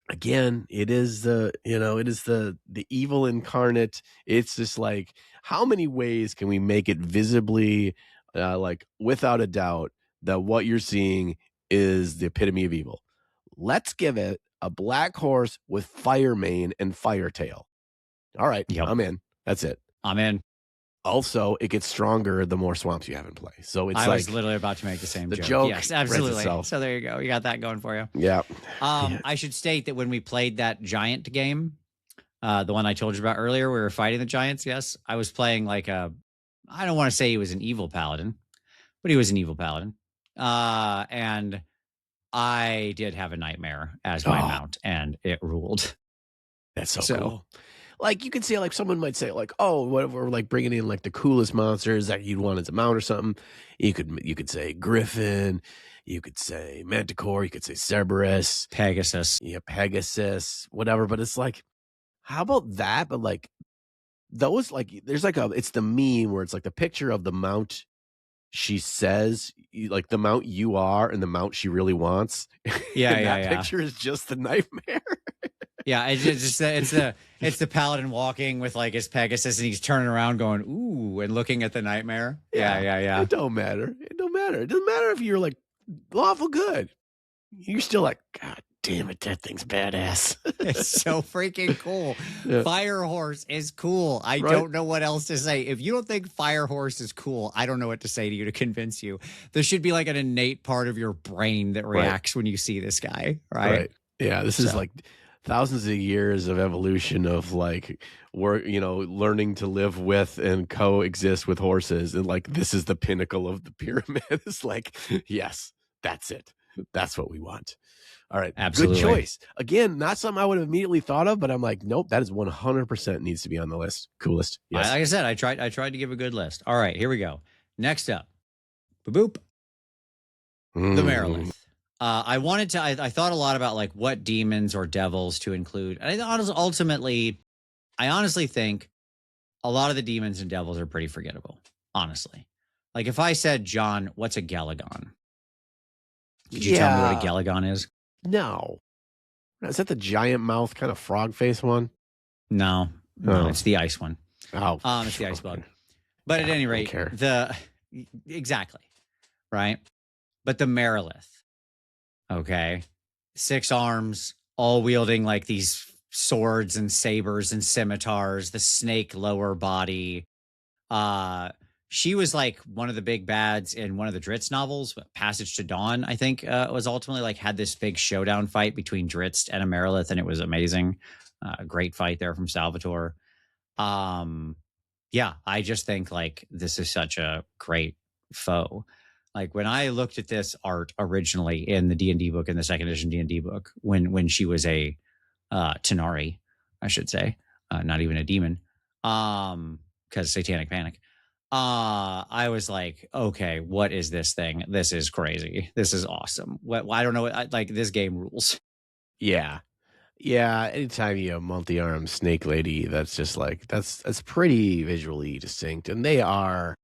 the evil incarnate. It's just like, how many ways can we make it visibly, like without a doubt, that what you're seeing is the epitome of evil? Let's give it a black horse with fire mane and fire tail. All right, yep. I'm in. That's it. I'm in. Also, it gets stronger the more swamps you have in play. So it's I was literally about to make the same joke. Yes, absolutely. So there you go. You got that going for you. Yeah. I should state that when we played that giant game, the one I told you about earlier, we were fighting the giants. Yes, I was playing like I don't want to say he was an evil paladin, but he was an evil paladin. And I did have a nightmare as my mount, and it ruled. That's so cool. Like, you could say, like, someone might say, like, oh, what we're like bringing in like the coolest monsters that you'd want as a mount or something. You could say Griffin, you could say Manticore, you could say Cerberus, Pegasus. Yeah, Pegasus, whatever. But it's like, how about that? But like those, like, there's like it's the meme where it's like the picture of the mount she says, like the mount you are and the mount she really wants. Yeah, that picture is just the nightmare. Yeah, it's the paladin walking with like his Pegasus, and he's turning around going, ooh, and looking at the nightmare. Yeah. It don't matter. It doesn't matter if you're like lawful good. You're still like, God damn it, that thing's badass. It's so freaking cool. Yeah. Fire Horse is cool. I don't know what else to say. If you don't think Fire Horse is cool, I don't know what to say to you to convince you. There should be like an innate part of your brain that reacts when you see this guy, right? Yeah, this is like thousands of years of evolution of like learning to live with and coexist with horses, and like this is the pinnacle of the pyramid. It's like, yes, that's it. That's what we want. All right, absolutely. Good choice. Again, not something I would have immediately thought of, but I'm like, nope, that is 100% needs to be on the list. Coolest. Yes. Like I said, I tried to give a good list. All right, here we go. Next up, boop. The Merilith. I thought a lot about like what demons or devils to include. And I honestly think a lot of the demons and devils are pretty forgettable. Honestly. Like if I said, John, what's a Galagon? Could you tell me what a Galagon is? No. Is that the giant mouth kind of frog face one? No, it's the ice one. Oh. It's the ice bug. But at any rate, exactly. Right. But the Merilith. Okay. 6 arms, all wielding like these swords and sabers and scimitars, the snake lower body. She was like one of the big bads in one of the Drizzt novels, Passage to Dawn, I think, was ultimately like had this big showdown fight between Drizzt and a Merilith, and it was amazing. Great fight there from Salvatore. Yeah, I just think like this is such a great foe. Like when I looked at this art originally in the D&D book, in the second edition D&D book, when she was a Tenari, I should say, not even a demon, because Satanic Panic. I was like, okay, what is this thing? This is crazy. This is awesome. I don't know. Like this game rules. Yeah. Anytime you have multi-armed snake lady, that's just like that's pretty visually distinct, and they are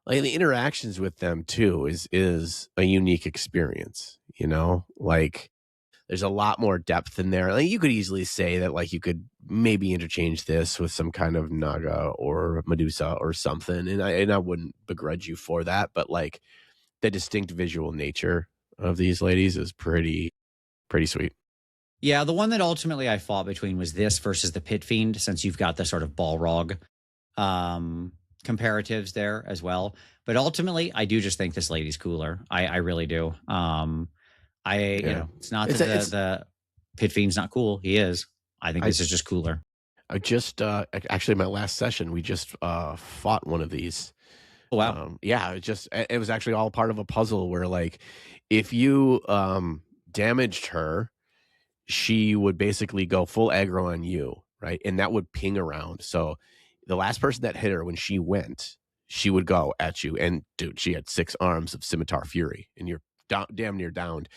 Like the interactions with them too is a unique experience, you know? Like there's a lot more depth in there. Like you could easily say that like you could maybe interchange this with some kind of Naga or Medusa or something. And I wouldn't begrudge you for that, but like the distinct visual nature of these ladies is pretty sweet. Yeah, the one that ultimately I fought between was this versus the Pit Fiend, since you've got the sort of Balrog comparatives there as well. But ultimately, I do just think this lady's cooler. I really do. It's not that the Pit Fiend's not cool. He is. I think this is just cooler. I just actually my last session we just fought one of these. Oh, wow. Yeah, it was actually all part of a puzzle where like if you damaged her, she would basically go full aggro on you, right? And that would ping around. So the last person that hit her when she went, she would go at you. And dude, she had 6 arms of scimitar fury, and you're damn near downed.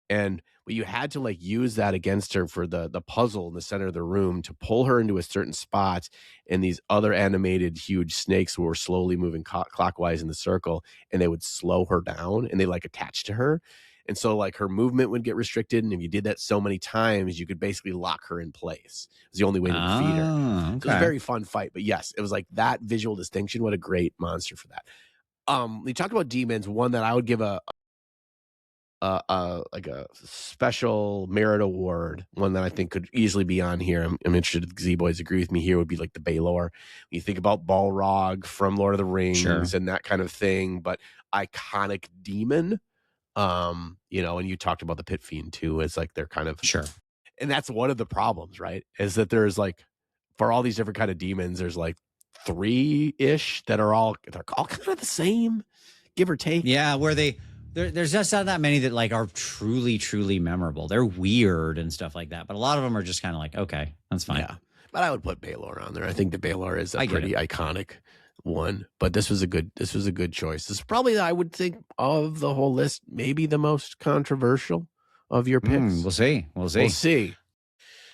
And but you had to like use that against her for the puzzle in the center of the room to pull her into a certain spot, and these other animated huge snakes were slowly moving clockwise in the circle, and they would slow her down, and they like attached to her. And so like her movement would get restricted, and if you did that so many times, you could basically lock her in place. It's the only way to defeat her. Okay. So it was a very fun fight. But yes, it was like that visual distinction. What a great monster for that. We talked about demons. One that I would give a special merit award, one that I think could easily be on here. I'm interested if Z-Boys agree with me here, would be like the Baelor. When you think about Balrog from Lord of the Rings and that kind of thing, but iconic demon. And you talked about the Pit Fiend too, as like they're kind of and that's one of the problems, right? Is that there's like for all these different kind of demons, there's like 3-ish that are all kind of the same, give or take. Yeah, where there's just not that many that like are truly memorable. They're weird and stuff like that, but a lot of them are just kind of like, okay, that's fine. Yeah, but I would put Baelor on there. I think the Baelor is a pretty iconic one, but this was a good choice. This is probably, I would think, of the whole list, maybe the most controversial of your picks. We'll see.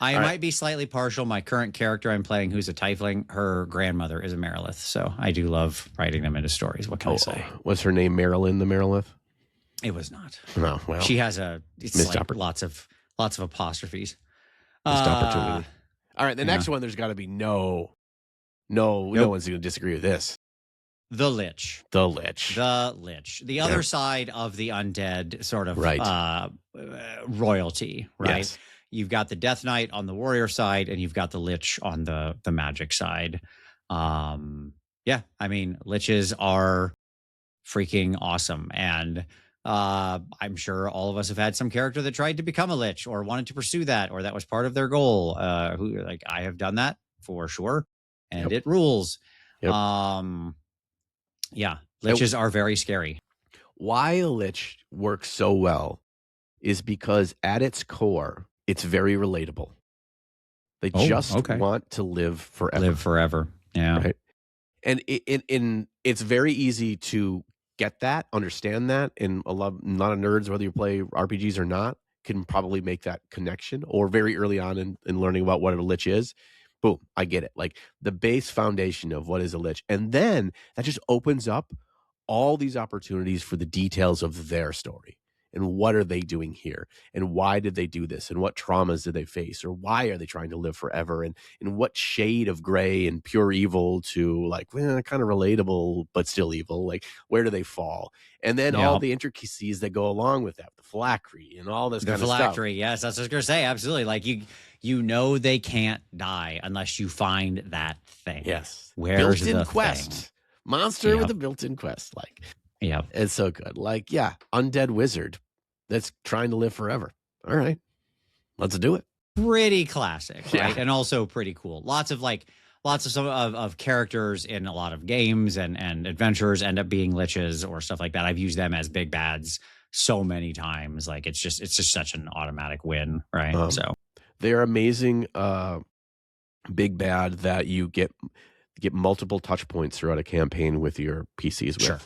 I All might be slightly partial. My current character I'm playing, who's a tiefling, her grandmother is a Marilith, so I do love writing them into stories. What can I say? Was her name Marilyn the Marilith? It was not. No, well, she has lots of apostrophes. Missed opportunity. All right, the next one, there's got to be no one's going to disagree with this. The Lich. The other side of the undead sort of royalty, right? Yes. You've got the Death Knight on the warrior side, and you've got the Lich on the magic side. I mean, Liches are freaking awesome. And I'm sure all of us have had some character that tried to become a Lich or wanted to pursue that, or that was part of their goal. I have done that for sure. And it rules. Yep. Liches are very scary. Why a Lich works so well is because at its core, it's very relatable. They want to live forever. Yeah. Right. And it's very easy to get that, understand that, and a lot of nerds, whether you play RPGs or not, can probably make that connection, or very early on in learning about what a Lich is. Boom, I get it. Like the base foundation of what is a Lich. And then that just opens up all these opportunities for the details of their story. And what are they doing here? And why did they do this? And what traumas did they face? Or why are they trying to live forever? And what shade of gray and pure evil to like, kind of relatable, but still evil? Like, where do they fall? And then all the intricacies that go along with that, the phylactery and all this kind of stuff. The phylactery, yes, that's what I was going to say. Absolutely. Like you know they can't die unless you find that thing. Yes. Where's built-in the quest. Thing? Monster with a built-in quest. Like, yeah, it's so good. Like, undead wizard that's trying to live forever. All right, let's do it. Pretty classic, right? And also pretty cool. Lots of characters in a lot of games and adventures end up being Liches or stuff like that. I've used them as big bads so many times. Like it's just such an automatic win, right? So they're amazing big bad that you get multiple touch points throughout a campaign with your PCs with. Sure.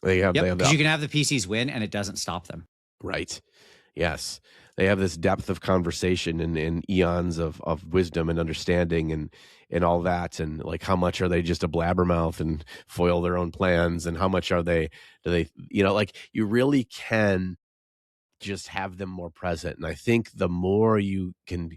They have because you can have the PCs win and it doesn't stop them. Right. Yes. They have this depth of conversation and eons of wisdom and understanding and all that. And like, how much are they just a blabbermouth and foil their own plans? And how much are they, do they, like you really can just have them more present. And I think the more you can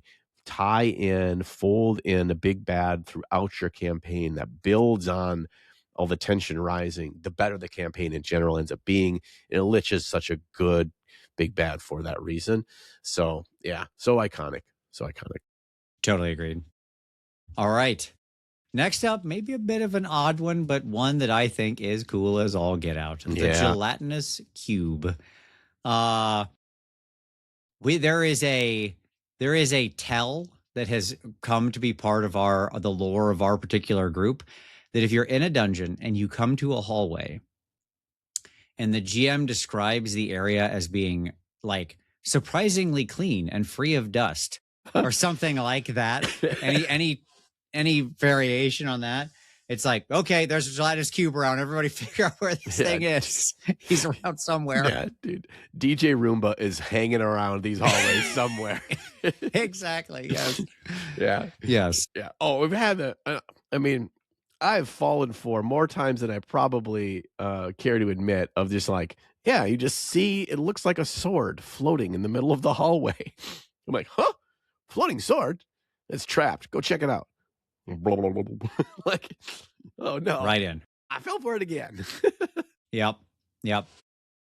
tie in, fold in a big bad throughout your campaign that builds on all the tension rising, the better the campaign in general ends up being. And Lich is such a good big bad for that reason. So yeah, so iconic. So iconic. Totally agreed. All right. Next up, maybe a bit of an odd one, but one that I think is cool as all get out. The gelatinous cube. There is a tell that has come to be part of the lore of our particular group, that if you're in a dungeon and you come to a hallway and the GM describes the area as being like surprisingly clean and free of dust or something like that, any variation on that, it's like, okay, there's a gelatinous cube around. Everybody figure out where this thing is. He's around somewhere. Yeah, dude. DJ Roomba is hanging around these hallways somewhere. Exactly. Yes. Yeah. Yes. Yeah. Oh, we've had that. I mean, I've fallen for more times than I probably care to admit of just like, yeah, you just see, it looks like a sword floating in the middle of the hallway. I'm like, huh? Floating sword? It's trapped. Go check it out. Like, oh no. Right in. I fell for it again. Yep.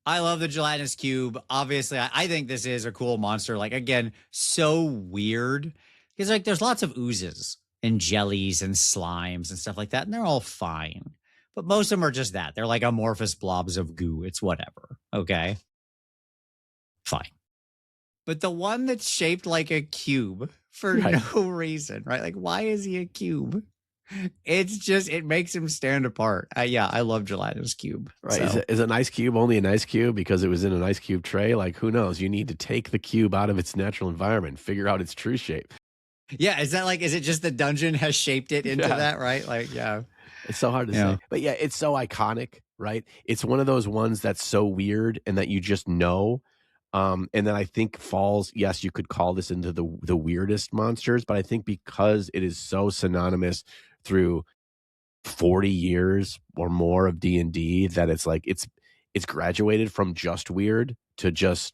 I love the gelatinous cube. Obviously, I think this is a cool monster. Like, again, so weird. Because like there's lots of oozes and jellies and slimes and stuff like that, and they're all fine. But most of them are just that. They're like amorphous blobs of goo. It's whatever. Okay. Fine. But the one that's shaped like a cube for no reason, right? Like, why is he a cube? It's just, it makes him stand apart. Yeah, I love gelatinous cube. Right. So. Is an ice cube only an ice cube because it was in an ice cube tray? Like, who knows? You need to take the cube out of its natural environment, figure out its true shape. Yeah. Is it just the dungeon has shaped it into that, right? Like, yeah. It's so hard to say. But yeah, it's so iconic, right? It's one of those ones that's so weird and that you just know. And then I think falls, yes, you could call this into the weirdest monsters, but I think because it is so synonymous through 40 years or more of D&D that it's like it's graduated from just weird to just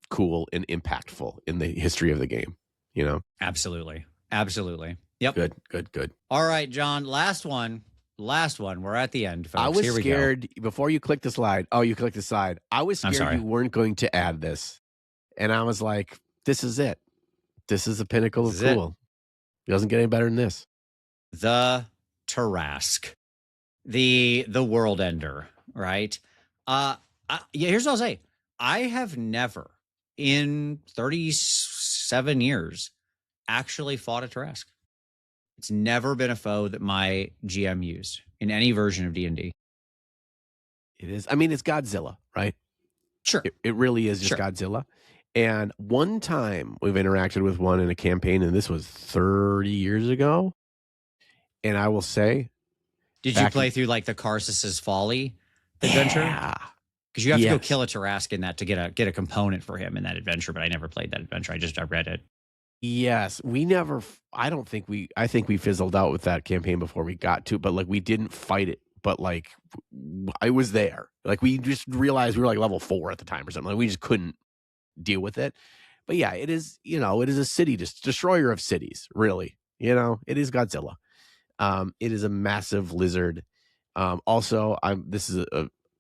cool and impactful in the history of the game, you know? Absolutely. Yep. Good. All right, John, last one. We're at the end, folks. I was scared before you clicked the slide. Oh, you clicked the slide. I was scared you weren't going to add this. And I was like, this is it. This is the pinnacle of cool. It doesn't get any better than this. The Tarrasque, the world ender, right? Here's what I'll say. I have never in 37 years actually fought a Tarrasque. It's never been a foe that my GM used in any version of D&D. It is. I mean, it's Godzilla, right? Sure. It really is just Godzilla. And one time we've interacted with one in a campaign, and this was 30 years ago. And I will say... Did you play through like the Karsus's Folly adventure? Yeah. Because you have to go kill a Tarrasque in that to get a component for him in that adventure, but I never played that adventure. I read it. Yes, we never. I think we fizzled out with that campaign before we got to, but like we didn't fight it. But like I was there. Like we just realized we were like level 4 at the time or something. Like we just couldn't deal with it. But yeah, it is. It is a city destroyer of cities. Really, it is Godzilla. It is a massive lizard. Also, I'm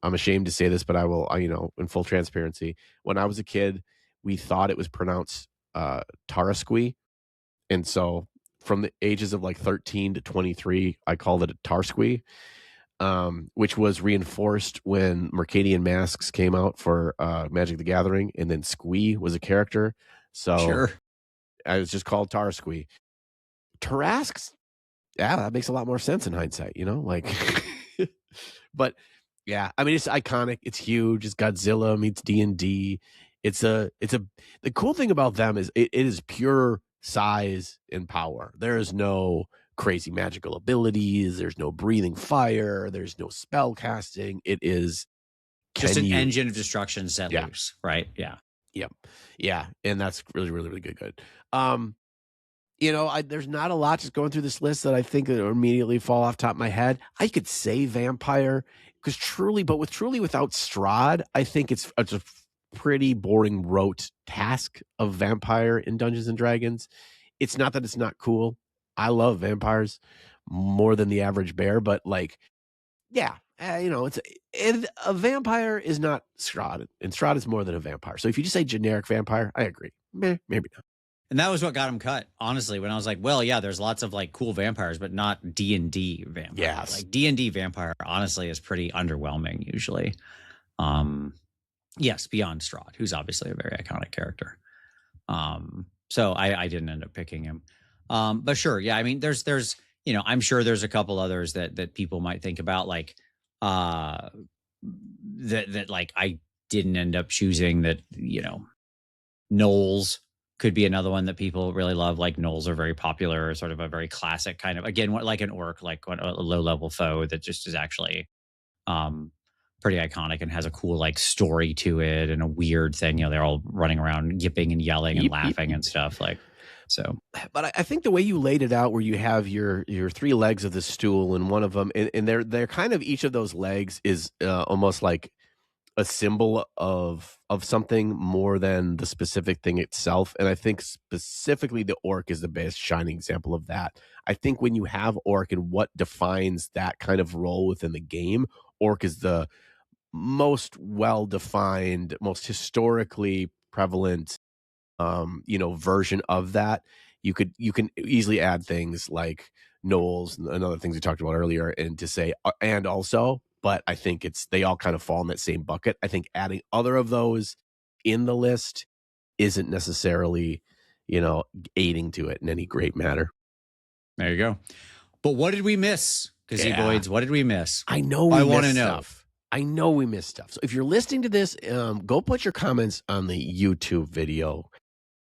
ashamed to say this, but I will. In full transparency, when I was a kid, we thought it was pronounced Tarrasque, and so from the ages of like 13 to 23 I called it a Tarsque, which was reinforced when Mercadian Masks came out for Magic the Gathering, and then Squee was a character, so I was just called Tarsque. Tarrasques, yeah, that makes a lot more sense in hindsight, like but yeah, I mean, it's iconic, it's huge, it's Godzilla meets D&D. The cool thing about them is it is pure size and power. There is no crazy magical abilities. There's no breathing fire. There's no spell casting. It is just an engine of destruction set loose, right? Yeah. Yep. Yeah, and that's really, really, really good. There's not a lot just going through this list that I think that immediately fall off the top of my head. I could say vampire because truly without Strahd, I think it's a pretty boring rote task of vampire in Dungeons and Dragons. It's not that it's not cool. I love vampires more than the average bear, but like, yeah, a vampire is not Strahd, and Strahd is more than a vampire. So if you just say generic vampire, I agree. Maybe not. And that was what got him cut, honestly, when I was like, well, yeah, there's lots of like cool vampires, but not D&D vampires. Yes. Like D&D vampire, honestly, is pretty underwhelming usually. Yes, beyond Strahd, who's obviously a very iconic character. So I didn't end up picking him. But sure, yeah, I mean, there's I'm sure there's a couple others that people might think about, like that like I didn't end up choosing, that Gnolls could be another one that people really love. Like Gnolls are very popular, sort of a very classic kind of, again, like an orc, like a low level foe that just is actually pretty iconic and has a cool like story to it and a weird thing. They're all running around yipping and yelling and laughing and stuff like. So, but I think the way you laid it out, where you have your three legs of the stool, and one of them, and they're kind of, each of those legs is almost like a symbol of something more than the specific thing itself. And I think specifically the orc is the best shining example of that. I think when you have orc and what defines that kind of role within the game, orc is the most well-defined, most historically prevalent version of that. You can easily add things like Gnolls and other things we talked about earlier, and to say and also, but I think they all kind of fall in that same bucket. I think adding other of those in the list isn't necessarily, aiding to it in any great manner. There you go. But what did we miss? Gazeboids, what did we miss? I know we missed stuff. I know we missed stuff. So if you're listening to this, go put your comments on the YouTube video.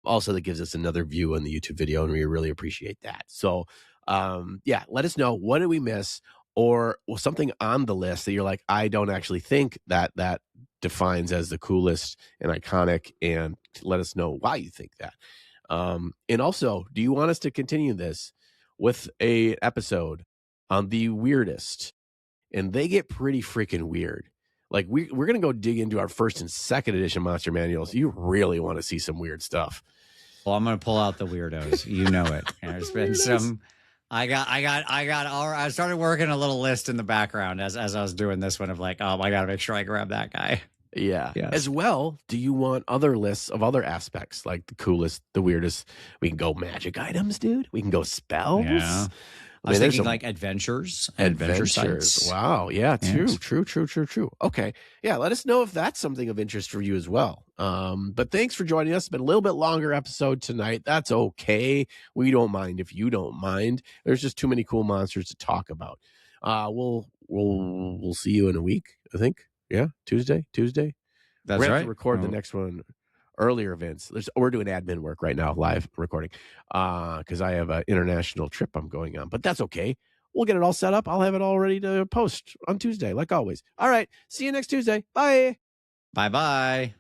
Also, that gives us another view on the YouTube video, and we really appreciate that. So, let us know, what did we miss, or something on the list that you're like, I don't actually think that defines as the coolest and iconic, and let us know why you think that. And also, do you want us to continue this with a episode on the weirdest? And they get pretty freaking weird. Like we're going to go dig into our first and second edition monster manuals. You really want to see some weird stuff. Well, I'm going to pull out the weirdos. You know it. There's been some. I started working a little list in the background as I was doing this one, of like, oh, I got to make sure I grab that guy. Yeah. Yes. As well, do you want other lists of other aspects, like the coolest, the weirdest? We can go magic items, dude. We can go spells. Yeah. I was thinking like adventure sites. Wow. Yeah. True. Okay. Yeah. Let us know if that's something of interest for you as well. But thanks for joining us. It's been a little bit longer episode tonight. That's okay. We don't mind if you don't mind. There's just too many cool monsters to talk about. We'll see you in a week, I think. Yeah. Tuesday. That's right. We're have to record the next one. Earlier events. We're doing admin work right now, live recording, because I have an international trip I'm going on. But that's okay. We'll get it all set up. I'll have it all ready to post on Tuesday, like always. All right. See you next Tuesday. Bye. Bye-bye.